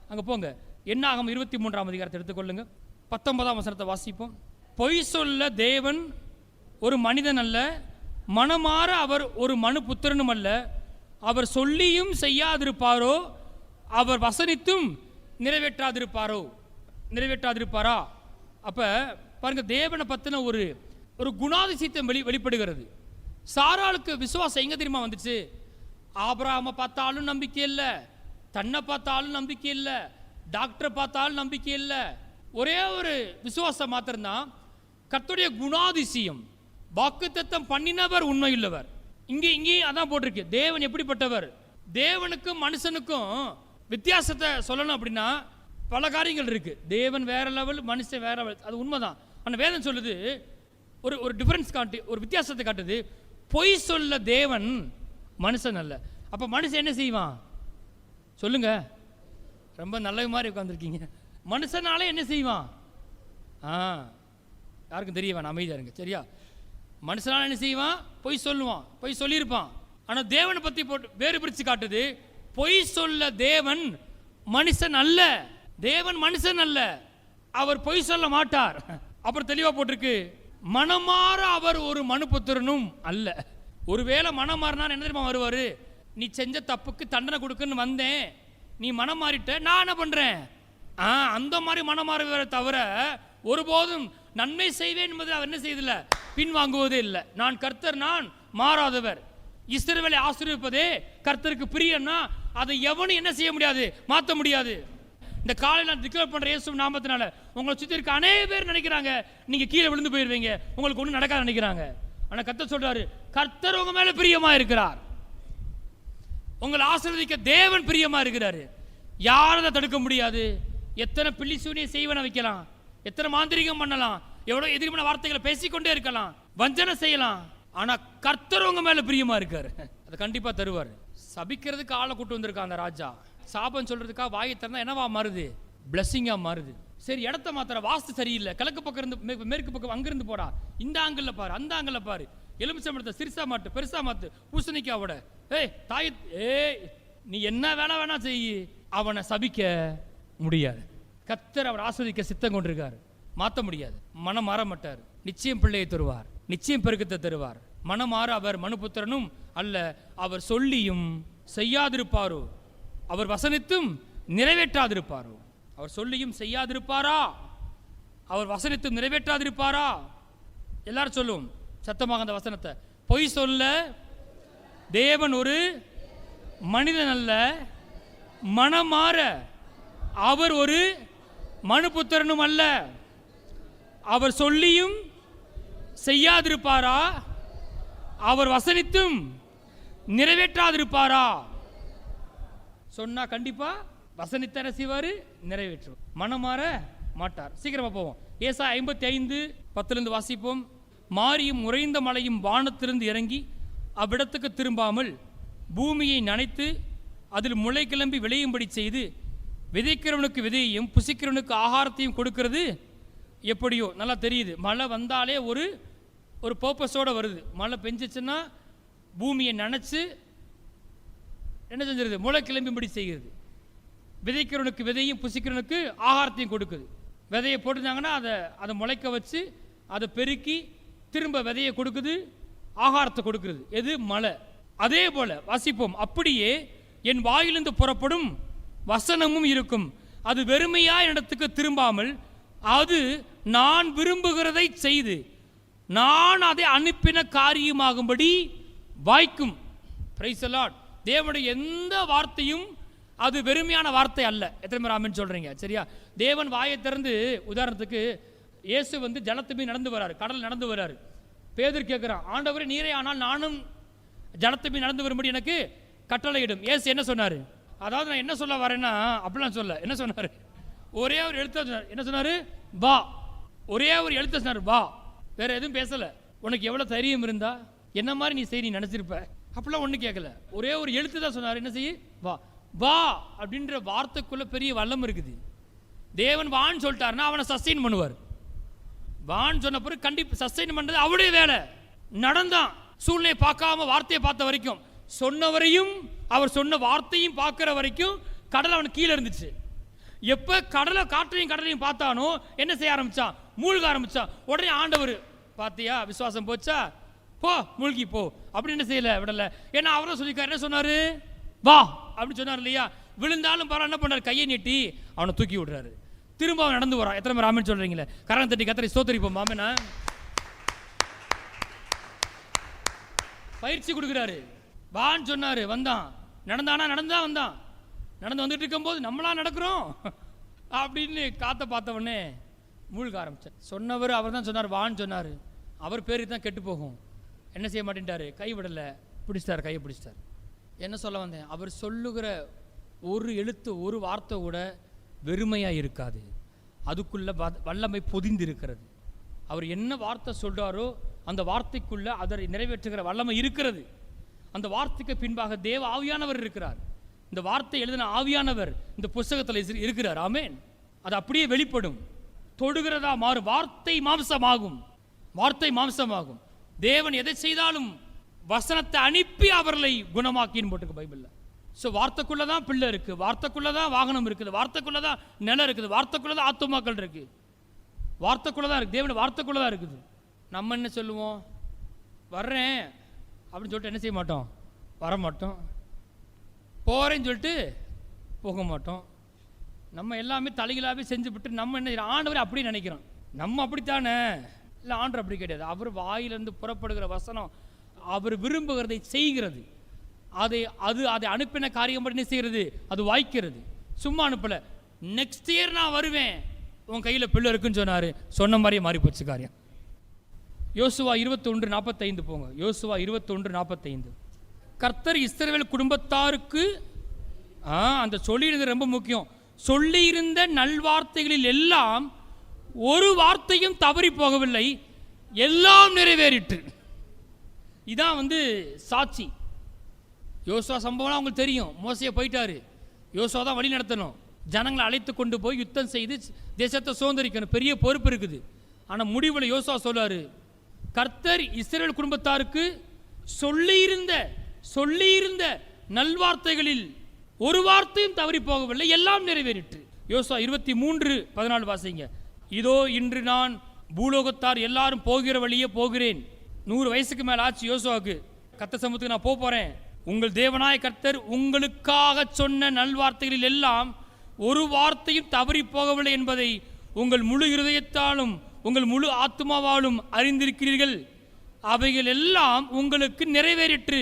அங்கே போங்க. என்னாகும் 23ஆம் அதிகாரத்தை எடுத்துக்கொள்ளுங்க. 19ஆம் வசனத்தை வாசிப்போம். பொய் சொல்ல தேவன் ஒரு மனிதன் அல்ல, மனமாற அவர் ஒரு மனு புத்திரனும் அல்ல. அவர் சொல்லியும் செய்யாதிருப்பாரோ, அவர் வசனித்தும் நிறைவேற்றாதிருப்பாரா? அப்ப பாருங்க, தேவனை பத்தின ஒரு குணாதிசயத்தை வெளிப்படுகிறது. சாராளுக்கு விசுவாசம் எங்க தெரியுமா வந்துச்சு? ஆபிரகாமை பார்த்தாலும் நம்பிக்கை இல்லை, தன்னை பார்த்தாலும் நம்பிக்கை இல்லை, டாக்டரை பார்த்தாலும் நம்பிக்கை இல்லை. ஒரே ஒரு விசுவாசம் மாத்திரம்தான். கர்த்தருடைய குணாதிசயம், வாக்குத்தத்தம் பண்ணினவர் உண்மையுள்ளவர். இங்கே அதான் போட்டிருக்கு. தேவன் எப்படிப்பட்டவர்? தேவனுக்கும் மனுஷனுக்கும் வித்தியாசத்தை சொல்லணும் அப்படின்னா, பல காரியங்கள் இருக்கு. தேவன் வேற லெவல், மனுஷன் வேற லெவல், அது உண்மைதான். ஆனால் வேதம் சொல்லுது ஒரு டிஃபரன்ஸ் காட்டு, ஒரு வித்தியாசத்தை காட்டுது. பொய் சொல்ல தேவன், மனுஷன் அல்ல. அப்போ மனுஷன் என்ன செய்வான் சொல்லுங்க? ரொம்ப நல்ல மாதிரி உட்காந்துருக்கீங்க. மனுஷனாலே என்ன செய்வான்? யாருக்கும் தெரிய வேணாம், அமைதியாக இருங்க சரியா? மனுஷனால என்ன செய்வான்? பொய் சொல்லுவான், பொய் சொல்லியிருப்பான். ஆனால் தேவனை பற்றி போட்டு வேறு பிரித்து காட்டுது. பொய் சொல்ல தேவன் மனுஷன் அல்ல. தேவன் மனுஷன் அல்ல, அவர் பொய் சொல்ல மாட்டார். அப்புறம் தெளிவாக போட்டிருக்கு, மனமாற அவர் ஒரு மனுபுத்திரனும் அல்ல. ஒருவேளை மனம் மாறினா என்ன தெரியுமா வருவார்? நீ செஞ்ச தப்புக்கு தண்டனை கொடுக்குன்னு வந்தேன், நீ மனம் மாறிட்ட, நான் என்ன பண்றேன்? அந்த மாதிரி மனம் மாறுவதை தவிர ஒருபோதும் நன்மை செய்வேன் என்பது அவர் என்ன செய்யதில்லை, பின் வாங்குவதே இல்லை. நான் கர்த்தர், நான் மாறாதவர். இஸ்ரவேலை ஆசீர்வதிப்பதே கர்த்தருக்கு பிரியம்னா அதை எவனும் என்ன செய்ய முடியாது, மாற்ற முடியாது. இந்த காலையில் நான் டிக்ளேர் பண்ற இயேசு நாமத்தினால உங்களை சுற்றி இருக்க அநேக பேர் நினைக்கிறாங்க நீங்க கீழே விழுந்து போயிருவீங்க, உங்களுக்கு ஒன்றும் நடக்காது நினைக்கிறாங்க. ஆனா கர்த்தர் சொல்றாரு, கர்த்தர் உங்க மேல பிரியமா இருக்கிறார், உங்களை ஆசீர்வதிக்க தேவன் பிரியமா இருக்கிறாரு. யாரும் அதை தடுக்க முடியாது. எத்தனை பில்லி சூனிய செய்வன வைக்கலாம், எத்தனை மாந்திரிகம் பண்ணலாம், எவ்வளவு எதிர்மான வார்த்தைகளை பேசிக்கொண்டே இருக்கலாம், வஞ்சனை செய்யலாம். ஆனா கர்த்தர் உங்க மேல பிரியமா இருக்காரு, அதை கண்டிப்பா தருவார். சபிக்கிறதுக்கு ஆளை கூட்டு வந்திருக்கான் அந்த ராஜா. சாபம் சொல்றதுக்காக வாயை திறந்தா என்னவா மாறுது? பிளஸிங்கா மாறுது. சரி, இடத்த மாத்திர, வாஸ்து சரியில்லை, கிழக்கு பக்கம் இருந்து மேற்கு பக்கம் அங்கிருந்து போடா, இந்த ஆங்கிள் பாரு, அந்த ஆங்கிள் பாரு, எலுமிச்சம்பழத்தை சிறுசா மாட்டு, பெருசா மாத்து, பூசணிக்காவோட, தாய், நீ என்ன வேலை வேணா செய்யி, அவனை சபிக்க முடியாது. கர்த்தர் அவர் ஆஸ்வதிக்க சித்தம் கொண்டிருக்காரு, மாற்ற முடியாது. மனம் மாற மாட்டார், நிச்சயம் பிள்ளையை தருவார், நிச்சயம் பெருக்கத்தை தருவார். மனம் மாற அவர் மனுபுத்திரனும் அல்ல, அவர் சொல்லியும் செய்யாதிருப்பாரோ, அவர் வசனித்தும் நிறைவேற்றாதிருப்பாரோ. அவர் சொல்லியும் செய்யாதிருப்பாரா, அவர் வசனித்தும் நிறைவேற்றாதிருப்பாரா? எல்லாரும் சொல்லுவோம் சத்தமாக அந்த வசனத்தை. பொய் சொல்ல தேவன் ஒரு மனிதன் அல்ல, மனம் மாற அவர் ஒரு மனுபுத்திரனும் அல்ல. அவர் சொல்லியும் செய்யாதிருப்பாரா, அவர் வசனித்தும் நிறைவேற்றாதிருப்பாரா? சொன்னா கண்டிப்பா வசனித்தர செய்வாரு, நிறைவேற்றும். மனம் மாற மாட்டார். சீக்கிரமா போவோம். ஏசாயா 55:10 வாசிப்போம். மாரியும் உறைந்த மலையும் வானத்திலிருந்து இறங்கி அவ்விடத்துக்கு திரும்பாமல் பூமியை நனைத்து அதில் முளை கிளம்பி விளையும்படி செய்து விதைக்கிறவனுக்கு விதையையும் புசிக்கிறவனுக்கு ஆகாரத்தையும் கொடுக்கிறது எப்படியோ. நல்லா தெரியுது, மழை வந்தாலே ஒரு பர்பஸோட வருது. மழை பெஞ்சிச்சுன்னா பூமியை நனைச்சு என்ன செஞ்சிருது, முளை கிளம்பிபடி செய்கிறது. விதைக்கிறவனுக்கு விதையும் புசிக்கிறவனுக்கு ஆகாரத்தையும் கொடுக்குது. விதையை போட்டுருந்தாங்கன்னா அதை முளைக்க வச்சு அதை பெருக்கி திரும்ப விதையை கொடுக்குது, ஆகாரத்தை கொடுக்குறது. எது? மழை. அதே போல வாசிப்போம். அப்படியே என் வாயிலிருந்து புறப்படும் வசனமும் இருக்கும், அது வெறுமையா இடத்துக்கு திரும்பாமல் அது நான் விரும்புகிறதை செய்து நான் அதை அனுப்பின காரியமாகும்படி வாய்க்கும். Praise the Lord. தேவனுடைய எந்த வார்த்தையும் அது வெறுமையான வார்த்தை அல்ல. எத்தனை பேர் ஆமென் சொல்றீங்க? சரியா? தேவன் வாயை திறந்து, உதாரணத்துக்கு இயேசு ஜலத்து நடந்து வராரு, கடல் நடந்து வராரு. பேதுரு கேட்கிறான், ஆண்டவரே நீரே ஆனால் நானும் ஜலத்து நடந்து வரும்படி எனக்கு கட்டளையிடும். இயேசு என்ன சொன்னாரு? அதாவது நான் என்ன சொல்ல வரேன்னா அப்படிலாம் சொல்ல, என்ன சொன்னாரு? ஒரே ஒரு எழுத்த சொன்னார். என்ன சொன்னாரு? வா. ஒரே ஒரு எழுத்த சொன்னார், வா. வேற எதுவும் பேசல. உனக்கு எவ்வளவு தைரியம் இருந்தா என்ன மாதிரி நீ செய்ய நினைச்சிருப்ப? அப்படிலாம் ஒண்ணு கேட்கல. ஒரே ஒரு எழுத்து தான் சொன்னார். என்ன செய்ய? வா. வா அப்படின்ற வார்த்தைக்குள்ள பெரிய வல்லம் இருக்குது. தேவன் வான்னு சொல்லிட்டாருன்னா அவனை சஸ்டெயின் பண்ணுவார். வான்னு சொன்ன பிறகு கண்டிப்பா சஸ்டெயின் பண்றது அவருடைய வேலை. நடந்தான், சூழ்நிலையை பார்க்காம வார்த்தையை பார்த்த வரைக்கும், சொன்னவரையும் அவர் சொன்ன வார்த்தையும் பார்க்கிற வரைக்கும் கடல் அவனுக்கு கீழே இருந்துச்சு. எப்ப கடலை காற்றையும் பார்த்தானோ என்ன செய்ய ஆரம்பிச்சான்? மூழ்க ஆரம்பிச்சான். உடனே ஆண்டவர், பாத்தியா விசுவாசம் போச்சா, போ மூழ்கி போ அப்படின்னு என்ன செய்யல, விடல. ஏன்னா அவரும் சொல்லிக்காரு, என்ன சொன்னாரு? வா அப்படின்னு சொன்னார் இல்லையா? விழுந்தாலும் பரவாயில்ல, என்ன பண்ணாரு? கையை நீட்டி அவனை தூக்கி விடுறாரு. திரும்ப அவன் நடந்து வரான். எத்தனை பேர் ஆமென் சொல்றீங்களே? கரம் தட்டி கத்தரை ஸ்தோத்திரிப்போம். ஆமென். பயிற்சி கொடுக்குறாரு. வான்னு சொன்னாரு, வந்தான். நடந்தானா? நடந்தான், வந்தான். நடந்து வந்துட்டு இருக்கும் போது நம்மளா நடக்கிறோம் அப்படின்னு காத்த பார்த்தவொடனே மூழ்க ஆரம்பிச்சேன். சொன்னவர் அவர் தான் சொன்னார், வான்னு சொன்னார். அவர் பேருக்கு தான் கெட்டு போகும். என்ன செய்ய மாட்டேன்ட்டாரு? கை விடலை, பிடிச்சிட்டார், கையை பிடிச்சிட்டார். என்ன சொல்ல வந்தேன்? அவர் சொல்லுகிற ஒரு எழுத்து, ஒரு வார்த்தை கூட வெறுமையாக இருக்காது, அதுக்குள்ள வல்லமை பொதிந்து இருக்கிறது. அவர் என்ன வார்த்தை சொல்றாரோ அந்த வார்த்தைக்குள்ள அதை நிறைவேற்றுகிற வல்லமை இருக்கிறது. அந்த வார்த்தைக்கு பின்பாக தேவ ஆவியானவர் இருக்கிறார். இந்த வார்த்தை எழுதின ஆவியானவர் இந்த புஸ்தகத்தில் இருக்கிறார். ஆமென். அது அப்படியே வெளிப்படும், தொடுகிறதா மாறும். வார்த்தை மாம்சமாகும், வார்த்தை மாம்சமாகும். தேவன் எதை செய்தாலும் வசனத்தை அனுப்பி அவர்களை குணமாக்கின்னு போட்டுருக்கு பைபிள்ல. ஸோ வார்த்தைக்குள்ளதான் பிள்ளை இருக்கு, வார்த்தைக்குள்ளதான் வாகனம் இருக்குது, வார்த்தைக்குள்ளதான் நிலம் இருக்குது, வார்த்தைக்குள்ளதான் ஆத்துமாக்கள் இருக்கு, வார்த்தைக்குள்ளதான் இருக்கு. தேவன் வார்த்தைக்குள்ளதான் இருக்குது. நம்ம என்ன சொல்லுவோம்? வர்றேன் அப்படின்னு சொல்லிட்டு என்ன செய்ய மாட்டோம்? வரமாட்டோம். போறேன்னு சொல்லிட்டு போக மாட்டோம். நம்ம எல்லாமே தலைகளாகவே செஞ்சுவிட்டு நம்ம என்ன ஆண்டவர் அப்படி நினைக்கிறோம். நம்ம அப்படித்தானே? இல்லை, ஆண்டவர் அப்படி கிடையாது. அவர் வாயிலிருந்து புறப்படுகிற வசனம் அவர் விரும்புகிறதை செய்கிறது. அதை அனுப்பின காரியம் என்ன செய்கிறது? அது வாய்க்கிறது. சும்மா அனுப்பல. நெக்ஸ்ட் இயர் நான் வருவேன், உன் கையில் பிள்ளை இருக்குன்னு சொன்னார். சொன்ன மாதிரியே மாறி போச்சு காரியம். யோசுவா 21:45 போங்க. யோசுவா 21:45. கர்த்தர் இஸ்ரவேல் குடும்பத்தாருக்கு அந்த சொல்லியிருந்தது ரொம்ப முக்கியம். சொல்லியிருந்த நல்வார்த்தைகளில் எல்லாம் ஒரு வார்த்தையும் தவறி போகவில்லை, எல்லாம் நிறைவேறிற்று. இதான் சாட்சி. யோசுவா சம்பவம் அவங்களுக்கு தெரியும். மோசையை போயிட்டாரு, யோசுவா தான் வழி நடத்தணும். ஜனங்களை அழைத்து கொண்டு போய் யுத்தம் செய்து தேசத்தை சுதந்திரிக்கணும், பெரிய பொறுப்பு இருக்குது. ஆனால் முடிவில் யோசுவா சொல்றாரு, கர்த்தர் இஸ்ரவேல் குடும்பத்தாருக்கு சொல்லியிருந்த நல்வார்த்தைகளில் ஒரு வார்த்தையும் தவறி போகவில்லை, எல்லாம் நிறைவேறிற்று. யோசுவா 23:14 வாசிங்க. இதோ இன்று நான் பூலோகத்தார் எல்லாரும் போகிற வழியே போகிறேன். 100 வயசுக்கு மேல ஆச்சு யோசுவாவுக்கு. கர்த்தர் சமூகத்துக்கு நான் போறேன். உங்கள் தேவனாய கர்த்தர் உங்களுக்காக சொன்ன நல்வார்த்தைகளில் எல்லாம் ஒரு வார்த்தையும் தவறி போகவில்லை என்பதை உங்கள் முழு இருதயத்தாலும் உங்கள் முழு ஆத்மாவாலும் அறிந்திருக்கிறீர்கள். அவைகள் எல்லாம் உங்களுக்கு நிறைவேறிற்று,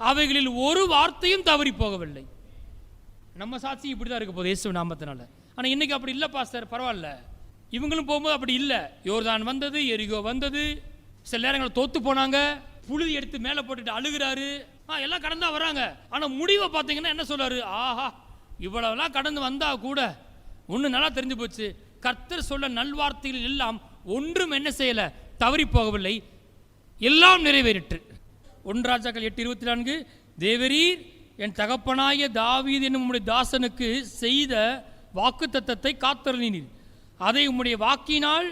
அவைகளில் ஒரு வார்த்தையும் தவறி போகவில்லை. நம்ம சாட்சி இப்படிதான் இருக்க போகுது இயேசு நாமத்தினால. ஆனால் இன்னைக்கு அப்படி இல்லை பாஸ்டர். பரவாயில்ல, இவங்களும் போகும்போது அப்படி இல்லை. யோர்தான் வந்தது, எரிகோ வந்தது, சில நேரங்கள் தோத்து போனாங்க, புழுதி எடுத்து மேலே போட்டுட்டு அழுகிறாரு, எல்லாம் கடந்தா வராங்க. ஆனால் முடிவை பார்த்தீங்கன்னா என்ன சொல்றாரு? ஆஹா, இவ்வளவுலாம் கடந்து வந்தா கூட ஒன்று நல்லா தெரிஞ்சு போச்சு. கர்த்தர் சொல்ல நல்வார்த்தைகள் எல்லாம் ஒன்றும் என்ன செய்யல, தவறி போகவில்லை, எல்லாம் நிறைவேறிற்று. 1 ராஜாக்கள் 8:24. தேவரீர் என் தகப்பனாய தாவீது என்னும் உம்முடைய தாசனுக்கு செய்த வாக்குத்தத்தத்தை காத்தருளினீர், அதை உம்முடைய வாக்கினால்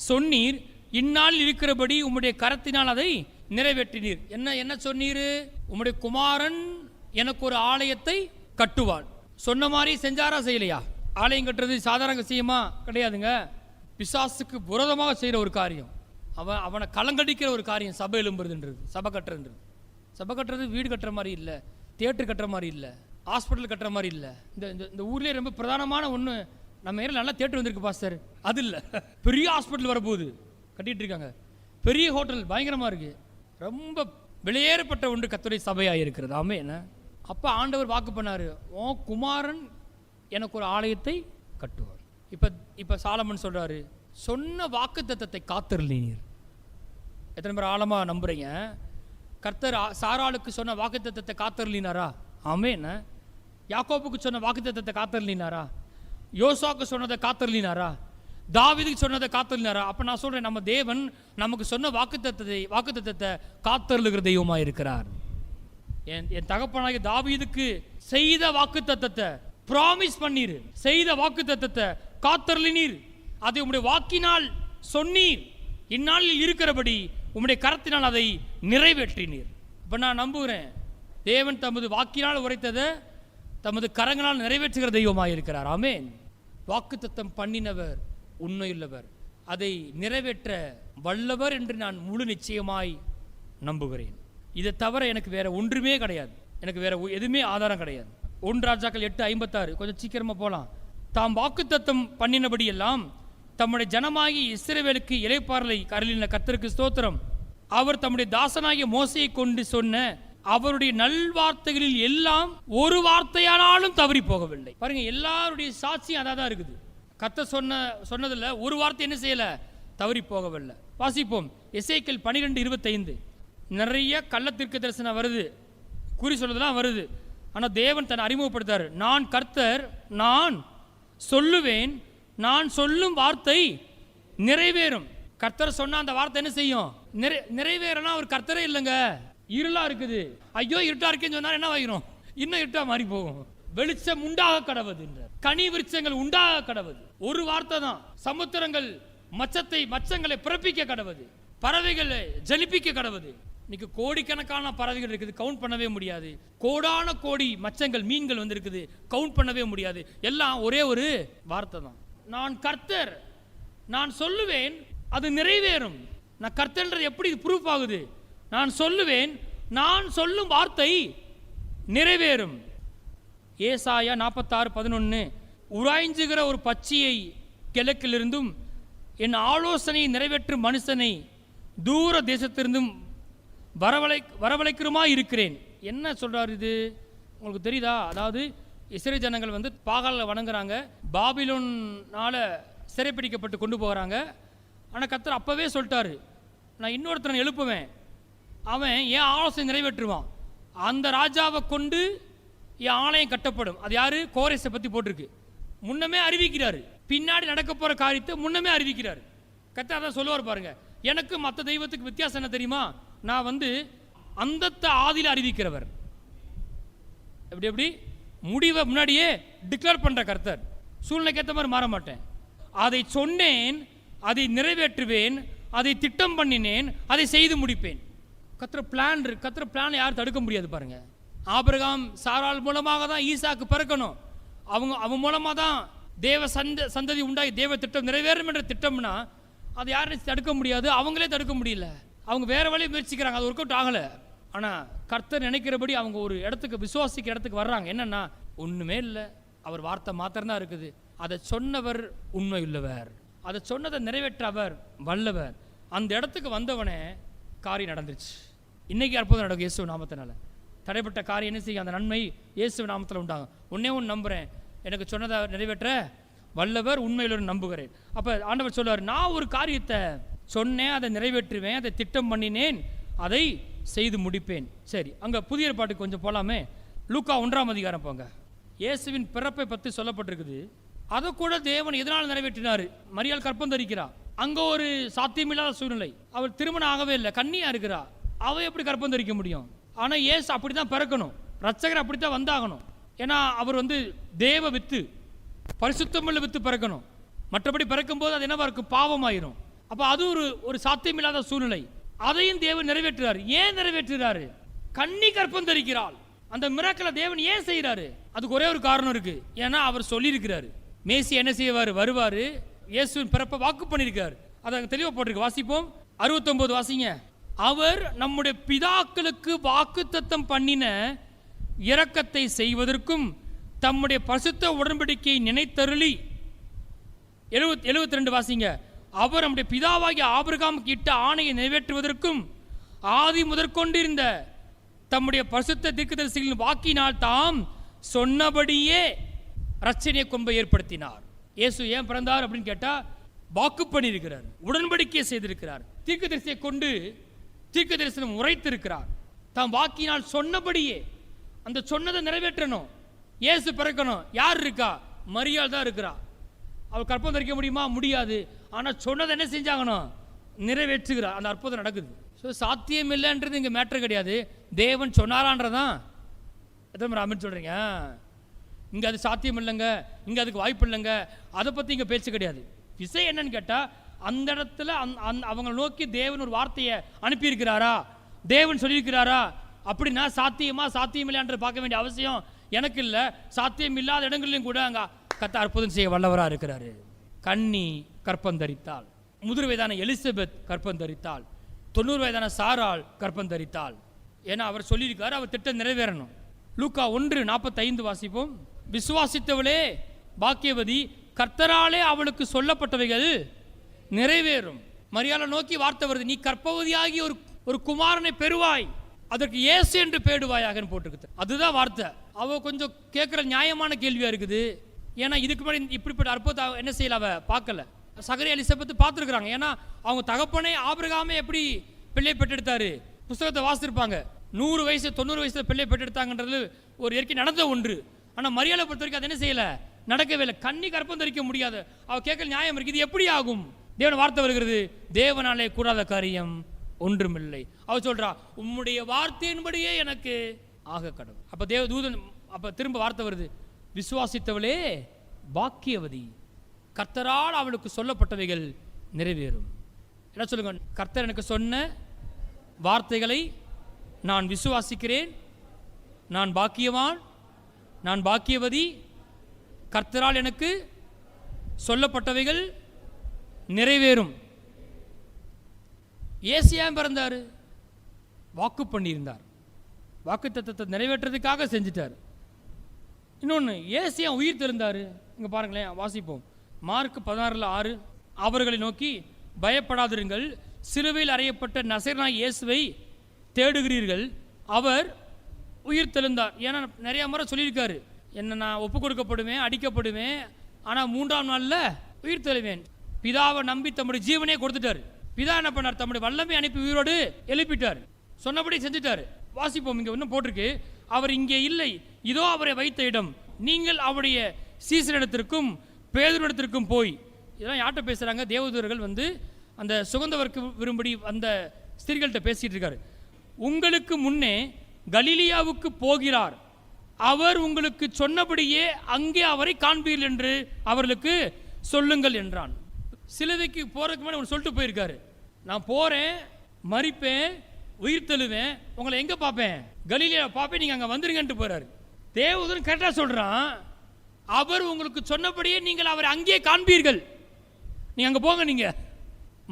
சொன்னீர், இந்நாளில் இருக்கிறபடி உம்முடைய கரத்தினால் அதை நிறைவேற்றினீர். என்ன சொன்னீர்? உம்முடைய குமாரன் எனக்கு ஒரு ஆலயத்தை கட்டுவான். சொன்ன மாதிரி செஞ்சாரா செய்யலையா? ஆலயம் கட்டுறது சாதாரண விஷயமா? கிடையாதுங்க. பிசாசுக்கு விரோதமாக செய்கிற ஒரு காரியம், அவனை கலங்கடிக்கிற ஒரு காரியம் சபை எழும்புறதுன்றது, சபை கட்டுறதுன்றது. சபை கட்டுறது வீடு கட்டுற மாதிரி இல்லை, தியேட்டர் கட்டுற மாதிரி இல்லை, ஹாஸ்பிட்டல் கட்டுற மாதிரி இல்லை. இந்த ஊர்லேயே ரொம்ப பிரதானமான ஒன்று நம்ம ஏரியா நல்லா தியேட்டர் வந்திருக்கு பாஸ்டர், அது இல்லை. பெரிய ஹாஸ்பிட்டல் வரப்போகுது, கட்டிகிட்டு இருக்காங்க. பெரிய ஹோட்டல் பயங்கரமாக இருக்குது. ரொம்ப வெளியேறப்பட்ட ஒன்று கர்த்தருடைய சபையாக இருக்கிறது. ஆமே என்ன? அப்போ ஆண்டவர் வாக்கு பண்ணார், உன் குமாரன் எனக்கு ஒரு ஆலயத்தை கட்டுவார். இப்போ சாலமன் சொல்கிறாரு, சொன்ன வாக்கு தத்தத்தை காத்தருளினீர். எத்தனை பேர் ஆழமாக நம்புறீங்க? கர்த்தர் சாராளுக்கு சொன்ன வாக்கு தத்தத்தை காத்தருளினாரா? ஆமே என்ன? யாக்கோபுக்கு சொன்ன வாக்கு தத்தத்தை காத்தருளினாரா? யோசுவாவுக்கு சொன்னதை காத்தருளினாரா? தாவீதுக்கு சொன்னதை காத்தருளினாரா? அப்போ நான் சொல்கிறேன், நம்ம தேவன் நமக்கு சொன்ன வாக்கு தத்தத்தை காத்தருளுகிற தெய்வமாக இருக்கிறார். என் தகப்பனாகிய தாவீதுக்கு செய்த வாக்கு தத்தத்தை ப்ராமிஸ் பண்ணீர், செய்த வாக்கு தத்தத்தை காத்தருளினீர், அதை உம்முடைய வாக்கினால் சொன்னீர், இந்நாளில் இருக்கிறபடி உம்முடைய கரத்தினால் அதை நிறைவேற்றினீர். இப்போ நான் நம்புகிறேன், தேவன் தமது வாக்கினால் உரைத்ததை தமது கரங்களால் நிறைவேற்றுகிற தெய்வமாக இருக்கிறார். ஆமென். வாக்குத்தத்தம் பண்ணினவர் உண்மையுள்ளவர், அதை நிறைவேற்ற வல்லவர் என்று நான் முழு நிச்சயமாய் நம்புகிறேன். இதை தவிர எனக்கு வேற ஒன்றுமே கிடையாது, எனக்கு வேற எதுவுமே ஆதாரம் கிடையாது. 1 ராஜாக்கள் 8:56, கொஞ்சம் சீக்கிரமா போலாம். தாம் வாக்குத்தத்தம் பண்ணினபடி எல்லாம் தம்முடைய ஜனமாகி இஸ்ரவேலுக்கு இளைப்பாறலை அருளின கர்த்தருக்கு ஸ்தோத்திரம். அவர் தம்முடைய தாசனாகிய மோசையை கொண்டு சொன்ன அவருடைய நல்வார்த்தைகளில் எல்லாம் ஒரு வார்த்தையானாலும் தவறி போகவில்லை. பாருங்க, எல்லாருடைய சாட்சியும் அதான் இருக்குது. கர்த்தர் சொன்னதுல ஒரு வார்த்தை என்ன செய்யல, தவறி போகவில்லை. வாசிப்போம். எசேக்கியேல் 12:25. நிறைய கள்ள தீர்க்க தரிசனம் வருது, குறி சொல்றதெல்லாம் வருது. ஆனால் தேவன் தன்னை அறிமுகப்படுத்தாரு. நான் கர்த்தர், நான் சொல்லுவேன், நான் சொல்லும் வார்த்தை நிறைவேறும். கர்த்தர் சொன்ன அந்த வார்த்தை என்ன செய்யும்? நிறைவேறனா ஒரு கர்த்தரே இல்லைங்க. இருளா இருக்குது, ஐயோ இருட்டா இருக்கேன்னு சொன்னா என்ன ஆகிரும்? இன்னும் இருட்டா மாறி போகும். வெளிச்சம் உண்டாக கடவது, கனி விருட்சங்கள் உண்டாக கடவது. ஒரு வார்த்தை தான் சமுத்திரங்கள் மச்சங்களை பிறப்பிக்க கடவது, பறவைகளை ஜலிப்பிக்க கடவது. இன்னைக்கு கோடிக்கணக்கான பறவைகள் இருக்குது, கவுண்ட் பண்ணவே முடியாது. கோடான கோடி மச்சங்கள் மீன்கள் வந்து இருக்குது, கவுண்ட் பண்ணவே முடியாது. எல்லாம் ஒரே ஒரு வார்த்தை தான். நான் கர்த்தர், நான் சொல்லுவேன், அது நிறைவேறும். நான் கர்த்தர்ன்றது எப்படி ப்ரூஃப் ஆகுது? நான் சொல்லுவேன், நான் சொல்லும் வார்த்தை நிறைவேறும். ஏசாயா 46:11, உராய்ஞ்சுகிற ஒரு பட்சியை கிழக்கிலிருந்தும் என் ஆலோசனையை நிறைவேற்றும் மனுஷனை தூர தேசத்திலிருந்தும் வரவழைக்கிறமா இருக்கிறேன். என்ன சொல்றாரு இது? உங்களுக்கு தெரியுதா? அதாவது இஸ்ரேல் ஜனங்கள் வந்து பாகால வணங்குறாங்க, பாபிலோனால சிறைப்பிடிக்கப்பட்டு கொண்டு போகிறாங்க. ஆனால் கர்த்தர் அப்பவே சொல்லிட்டாரு, நான் இன்னொருத்தனை எழுப்புவேன், அவன் என் ஆலோசனை நிறைவேற்றுவான், அந்த ராஜாவை கொண்டு என் ஆலயம் கட்டப்படும். அது யாரு? கோரேசை பற்றி போட்டிருக்கு. முன்னமே அறிவிக்கிறாரு, பின்னாடி நடக்க போகிற காரியத்தை முன்னமே அறிவிக்கிறாரு. கர்த்தர் அதான் சொல்லுவார் பாருங்க. எனக்கு மற்ற தெய்வத்துக்கு வித்தியாசம் என்ன தெரியுமா? நான் வந்து அந்தத்தை ஆதியில் அறிவிக்கிறவர். எப்படி முடிவை முன்னாடியே டிக்ளேர் பண்ற கர்த்தர். சூழ்நிலைக்கு ஏற்ற மாதிரி மாற மாட்டேன். அதை சொன்னேன், அதை நிறைவேற்றுவேன், அதை திட்டம் பண்ணினேன், அதை செய்து முடிப்பேன். கர்த்தர் பிளான் யாரும் தடுக்க முடியாது பாருங்க. ஆபிரகாம் சாராள் மூலமாக தான் ஈசாக்கு பிறக்கணும். அவன் மூலமாக தான் தேவ சந்ததி உண்டாகி தேவ திட்டம் நிறைவேறும் என்ற திட்டம்னா அது யாரும் தடுக்க முடியாது. அவங்களே தடுக்க முடியல. அவங்க வேற வழி முயற்சிக்கிறாங்க, அது ஒர்க் அவுட் ஆகலை. ஆனால் கர்த்தர் நினைக்கிறபடி அவங்க ஒரு இடத்துக்கு, விசுவாசிக்கிற இடத்துக்கு வர்றாங்க. என்னன்னா, ஒன்றுமே இல்லை, அவர் வார்த்தை மாத்திரம்தான் இருக்குது. அதை சொன்னவர் உண்மையுள்ளவர், அதை சொன்னதை நிறைவேற்ற அவர் வல்லவர். அந்த இடத்துக்கு வந்தவனே காரியம் நடந்துச்சு. இன்னைக்கு அற்புதம் நடக்கும் இயேசு நாமத்தினால. தடைப்பட்ட காரியம் என்ன செய்யும்? அந்த நன்மை இயேசு நாமத்தில் உண்டாகும். ஒன்று நம்புகிறேன், எனக்கு சொன்னதை நிறைவேற்ற வல்லவர், உண்மையுள்ளவர் நம்புகிறேன். அப்போ ஆண்டவர் சொல்லுவார், நான் ஒரு காரியத்தை சொன்னேன், அதை நிறைவேற்றுவேன், அதை திட்டம் பண்ணினேன், அதை செய்து முடிப்பேன். சரி, அங்கே புதிய ஏற்பாட்டுக்கு கொஞ்சம் போகலாமே. லூக்கா 1 போங்க. இயேசுவின் பிறப்பை பற்றி சொல்லப்பட்டிருக்குது. அதை கூட தேவன் எதனால் நிறைவேற்றினார்? மரியாள் கற்பம் தரிக்கிறார். அங்கே ஒரு சாத்தியமில்லாத சூழ்நிலை, அவள் திருமணம் ஆகவே இல்லை, கன்னியா இருக்கிறா. அவள் எப்படி கற்பம் தரிக்க முடியும்? ஆனால் இயேசு அப்படி தான் பிறக்கணும், ரட்சகர் அப்படி தான் வந்தாகணும். ஏன்னா அவர் வந்து தேவ வித்து, பரிசுத்தமுள்ள வித்து பிறக்கணும். மற்றபடி பிறக்கும்போது அது என்னவா இருக்கும்? பாவமாயிரும். அப்போ அது ஒரு சாத்தியமில்லாத சூழ்நிலை. அதையும் தேவன் நிறைவேற்றுறாரு. ஏன் நிறைவேற்றுறாரு? கன்னி கற்பம் தரிக்கிறாள். அந்த மிராக்கிளை தேவன் ஏன் செய்யறாரு? அதுக்கு ஒரே ஒரு காரணம் இருக்கு. ஏன்னா அவர் சொல்லியிருக்கிறாரு, மேசி என்ன செய்வார்? வருவாரு. இயேசுவின் பிறப்பை வாக்கு பண்ணியிருக்காரு. அதை தெளிவாக போட்டிருக்கு. வாசிப்போம். 69 வாசிங்க. அவர் நம்முடைய பிதாக்களுக்கு வாக்குத்தத்தம் பண்ணின இரக்கத்தை செய்வதற்கும் தம்முடைய பரிசுத்த உடன்படிக்கையை நினைத்தருளி. 72 வாசிங்க. அவர் நம்முடைய பிதாவாகிய ஆபிரகாமுக்கு இட்ட ஆணையை நிறைவேற்றுவதற்கும் ஆதி முதற்கொண்டிருந்த தம்முடைய பரிசுத்த தீர்க்கதரிசிகளின் வாக்கினால் தாம் சொன்னபடியே ரட்சணிய கொம்பை ஏற்படுத்தினார். இயேசு ஏன் பிறந்தார் அப்படின்னு கேட்டா, வாக்கு பண்ணியிருக்கிறார், உடன்படிக்கையை செய்திருக்கிறார், தீர்க்கதரிசியை கொண்டு தீர்க்க தரிசனம் உரைத்திருக்கிறார். தாம் வாக்கினால் சொன்னபடியே அந்த சொன்னதை நிறைவேற்றணும். இயேசு பிறக்கணும். யார் இருக்கா? மரியாள் தான் இருக்கிறா. அவள் கற்பம் தரிக்க முடியுமா? முடியாது. ஆனால் சொன்னதை என்ன செஞ்சாகணும்? நிறைவேற்றுகிறார். அந்த அற்புதம் நடக்குது. ஸோ சாத்தியம் இல்லைன்றது இங்கே மேட்டர் கிடையாது. தேவன் சொன்னாரான்றதான். எத்தனை ராமன் சொல்கிறீங்க? இங்கே அது சாத்தியம் இல்லைங்க, இங்கே அதுக்கு வாய்ப்பு இல்லைங்க, அதை பற்றி இங்கே பேச்சு கிடையாது. விஷயம் என்னன்னு கேட்டால், அந்த இடத்துல அவங்க நோக்கி தேவன் ஒரு வார்த்தையை அனுப்பியிருக்கிறாரா, தேவன் சொல்லியிருக்கிறாரா? அப்படின்னா சாத்தியம் இல்லைன்ற பார்க்க வேண்டிய அவசியம் எனக்கு இல்லை. சாத்தியம் இல்லாத இடங்களிலும் கூட அங்கே கத்த அற்புதம் செய்ய வல்லவராக இருக்கிறாரு. கன்னி கற்பம் தரித்தாள். 30 வயதான எலிசபெத் கற்பம் தரித்தாள். 90 வயதான சாராள் கற்பம் தரித்தாள். ஏன்னா அவர் சொல்லியிருக்காரு, அவர் திட்டம் நிறைவேறணும். லூக்கா 1:45 வாசிப்போம். விசுவாசித்தவளே பாக்கியவதி, கர்த்தராலே அவளுக்கு சொல்லப்பட்டவைகள் நிறைவேறும். மரியாதை நோக்கி வார்த்தை வருது, நீ கற்பவதியாகி ஒரு குமாரனை பெறுவாய், அதற்கு இயேசு என்று பேடுவாயாக போட்டிருக்கு. அதுதான் வார்த்தை. அவ கொஞ்சம் கேட்குற நியாயமான கேள்வியா இருக்குது. ஏன்னா இதுக்கு முன்னாடி இப்படிப்பட்ட அற்புதம் என்ன செய்யல அவ பார்க்கல. சகரியா எலிசபெத் பார்த்துருக்குறாங்க. ஏன்னா அவங்க தகப்பனே ஆபிரகாமே எப்படி பிள்ளை பெற்றெடுத்தாரு புஸ்தகத்தை வாசித்திருப்பாங்க. 100 வயசு 90 வயசுல பிள்ளை பெற்றெடுத்தாங்கன்றது ஒரு இயற்கை நடந்த ஒன்று. ஆனால் மரியாதை பொறுத்த வரைக்கும் அது என்ன செய்யல, நடக்கவே இல்லை. கன்னி கற்பம் தரிக்க முடியாது. அவ கேட்கல நியாயம் இருக்கு, இது எப்படி ஆகும்? தேவன் வார்த்தை வருகிறது, தேவனாலே கூடாத காரியம் ஒன்றுமில்லை. அவ சொல்றா, உம்முடைய வார்த்தையின்படியே எனக்கு ஆக கடவுள். அப்ப தேவ தூதன் அப்ப திரும்ப வார்த்தை வருது, விசுவாசித்தவளே பாக்கியவதி, கர்த்தரால் அவளுக்கு சொல்லப்பட்டவைகள் நிறைவேறும். என்ன சொல்லுங்க? கர்த்தர் எனக்கு சொன்ன வார்த்தைகளை நான் விசுவாசிக்கிறேன், நான் பாக்கியவான், நான் பாக்கியவதி, கர்த்தரால் எனக்கு சொல்லப்பட்டவைகள் நிறைவேறும். ஏசியா பிறந்தார், வாக்கு பண்ணியிருந்தார், வாக்கு தத்தத்தை நிறைவேற்றதுக்காக செஞ்சிட்டார். இன்னொன்று, ஏசியா உயிர் தெழுந்தார். இங்கே பாருங்களேன், வாசிப்போம். மார்க் 16:6, அவர்களை நோக்கி பயப்படாதிருங்கள், சிலுவையில் அறையப்பட்ட நசரேயனாகிய இயேசுவை தேடுகிறீர்கள், அவர் உயிர் தெழுந்தார். ஏன்னா நிறைய முறை சொல்லியிருக்காரு, என்ன நான் ஒப்பு கொடுக்கப்படுவேன், அடிக்கப்படுவேன், ஆனால் 3ஆம் நாளில் உயிர் தெழுவேன். பிதாவை நம்பி தம்முடைய ஜீவனே கொடுத்துட்டார். பிதா என்ன பண்ணார்? தம்முடைய வல்லமை அனுப்பி உயிரோடு எழுப்பிட்டார், சொன்னபடி செஞ்சுட்டார். வாசிப்போம், இங்கே இன்னும் போட்டிருக்கு, அவர் இங்கே இல்லை, இதோ அவரை வைத்த இடம், நீங்கள் அவருடைய சீசரிடத்திற்கும் பேதுருவிடத்திற்கும் போய். இதெல்லாம் யார்கிட்ட பேசுகிறாங்க? தேவதூதர்கள் வந்து அந்த சுகந்தவருக்கு விரும்படி அந்த ஸ்திரீகள்கிட்ட பேசிட்டு இருக்காரு. உங்களுக்கு முன்னே கலிலியாவுக்கு போகிறார், அவர் உங்களுக்கு சொன்னபடியே அங்கே அவரை காண்பீர்கள் என்று அவர்களுக்கு சொல்லுங்கள் என்றான். சிலுவைக்கு போறதுக்கு முன்னாடி சொல்லிட்டு போயிருக்காரு, நான் போறேன், மரிப்பேன், உயிர் தெழுவேன், உங்களை எங்க பார்ப்பேன்? கலிலியா பார்ப்பேன், நீங்க அங்க வந்துருங்கன்ட்டு போறாரு. தேவதூதன் கரெக்டா சொல்றான், அவர் உங்களுக்கு சொன்னபடியே நீங்கள் அவரை அங்கே காண்பீர்கள், நீங்க அங்க போங்க, நீங்க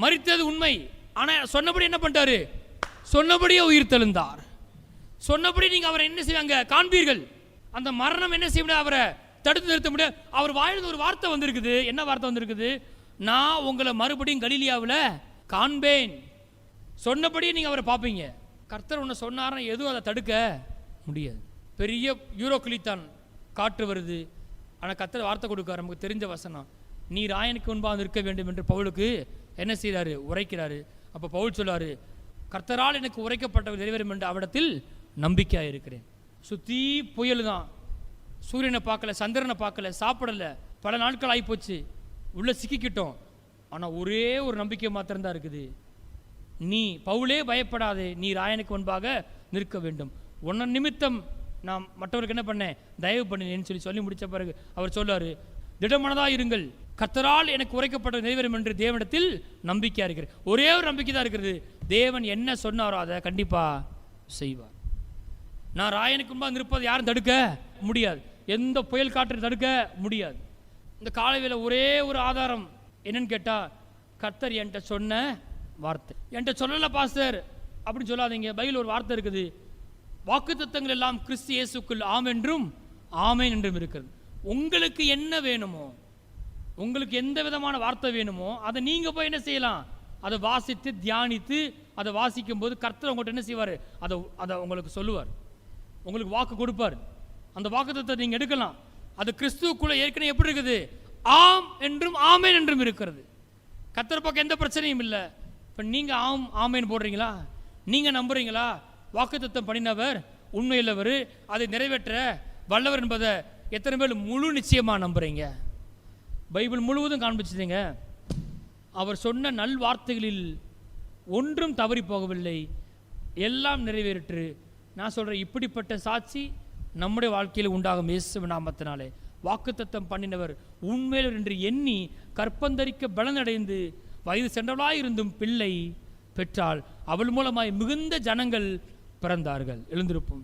மரித்தது உண்மை, ஆனா சொன்னபடி என்ன பண்ணிட்டாரு? சொன்னபடியே உயிர் தெழுந்தார். சொன்னபடி நீங்க அவரை என்ன செய்வாங்க? காண்பீர்கள். அந்த மரணம் என்ன செய்ய முடியாது, அவரை தடுத்து நிறுத்த முடியாது. அவர் வாயிலிருந்து ஒரு வார்த்தை வந்திருக்குது. என்ன வார்த்தை வந்திருக்குது? நான் உங்களை மறுபடியும் கலிலியாவில் காண்பேன். சொன்னபடியே நீங்க அவரை பார்ப்பீங்க. கர்த்தர் ஒன்று சொன்னார்னா எதுவும் அதை தடுக்க முடியாது. பெரிய யூரோக்ளித்தான் காற்று வருது, ஆனால் கர்த்தர் வார்த்தை கொடுக்கார். நமக்கு தெரிஞ்ச வசனம், நீ ராயனுக்கு முன்பாக இருக்க வேண்டும் என்று பவுலுக்கு என்ன செய்கிறாரு? உரைக்கிறாரு. அப்போ பவுல் சொல்றாரு, கர்த்தரால் எனக்கு உரைக்கப்பட்டவர் நிறைவேறும் என்று அவரிடத்தில் நம்பிக்கையாக இருக்கிறேன். சுற்றி புயல் தான், சூரியனை பார்க்கல, சந்திரனை பார்க்கல, சாப்பிடல, பல நாட்கள் ஆகிப்போச்சு, உள்ள சிக்கிக்கிட்டோம். ஆனால் ஒரே ஒரு நம்பிக்கை மாத்திரம்தான் இருக்குது, நீ பவுலே பயப்படாதே, நீ ராயனுக்கு முன்பாக நிற்க வேண்டும். உன்ன நிமித்தம் நான் மற்றவருக்கு என்ன பண்ணேன்? தயவு பண்ணினேன்னு சொல்லி முடித்த பிறகு அவர் சொல்றாரு, திடமனதாக இருங்கள், கர்த்தரால் எனக்கு உரைக்கப்பட்ட நிறைவேறும் என்று தேவனிடத்தில் நம்பிக்கையாக இருக்கிறேன். ஒரே ஒரு நம்பிக்கை தான் இருக்கிறது, தேவன் என்ன சொன்னாரோ அதை கண்டிப்பாக செய்வார். நான் ராயனுக்கு முன்பாக நிற்பதை யாரும் தடுக்க முடியாது, எந்த புயல் காற்று தடுக்க முடியாது. இந்த காலையில் ஒரே ஒரு ஆதாரம் என்னன்னு கேட்டால், கர்த்தர் என்கிட்ட சொன்ன வார்த்தை. என்கிட்ட சொல்லல பாஸ்டர் அப்படின்னு சொல்லாதீங்க. பைபிள் ஒரு வார்த்தை இருக்குது, வாக்குத்தத்தங்கள் எல்லாம் கிறிஸ்து இயேசுக்குள் ஆம் என்றும் ஆமேன் என்றும் இருக்கிறது. உங்களுக்கு என்ன வேணுமோ, உங்களுக்கு எந்த விதமான வார்த்தை வேணுமோ அதை நீங்க போய் என்ன செய்யலாம்? அதை வாசித்து தியானித்து அதை வாசிக்கும் போது கர்த்தர் உங்கள்கிட்ட என்ன செய்வார்? அதை உங்களுக்கு சொல்லுவார், உங்களுக்கு வாக்கு கொடுப்பார். அந்த வாக்குத்தத்தத்தை நீங்க எடுக்கலாம். அது கிறிஸ்துவுக்குள்ள ஏற்கனவே எப்படி இருக்குது? ஆம் என்றும் ஆமேன் என்றும் இருக்கிறது. கர்த்தர் பக்கம் எந்த பிரச்சனையும் இல்லை. இப்போ நீங்க ஆம் ஆமேன் போடுறீங்களா? நீங்க நம்புறீங்களா? வாக்குத்தத்தம் பண்ணினவர் உண்மையுள்ளவர், அதை நிறைவேற்ற வல்லவர் என்பதை எத்தனை பேர் முழு நிச்சயமா நம்புறீங்க? பைபிள் முழுவதும் காண்பிச்சுங்க, அவர் சொன்ன நல் வார்த்தைகளில் ஒன்றும் தவறி போகவில்லை, எல்லாம் நிறைவேற்று. நான் சொல்றேன், இப்படிப்பட்ட சாட்சி நம்முடைய வாழ்க்கையில் உண்டாகும் இயேசுவின் நாமத்தினாலே. வாக்குத்தத்தம் பண்ணினவர் உண்மையில் என்று எண்ணி கற்பந்தரிக்க பலனடைந்து வயது சென்றவளாயிருந்தும் பிள்ளை பெற்றால் அவள் மூலமாய் மிகுந்த ஜனங்கள் பிறந்தார்கள். எழுந்திருப்போம்.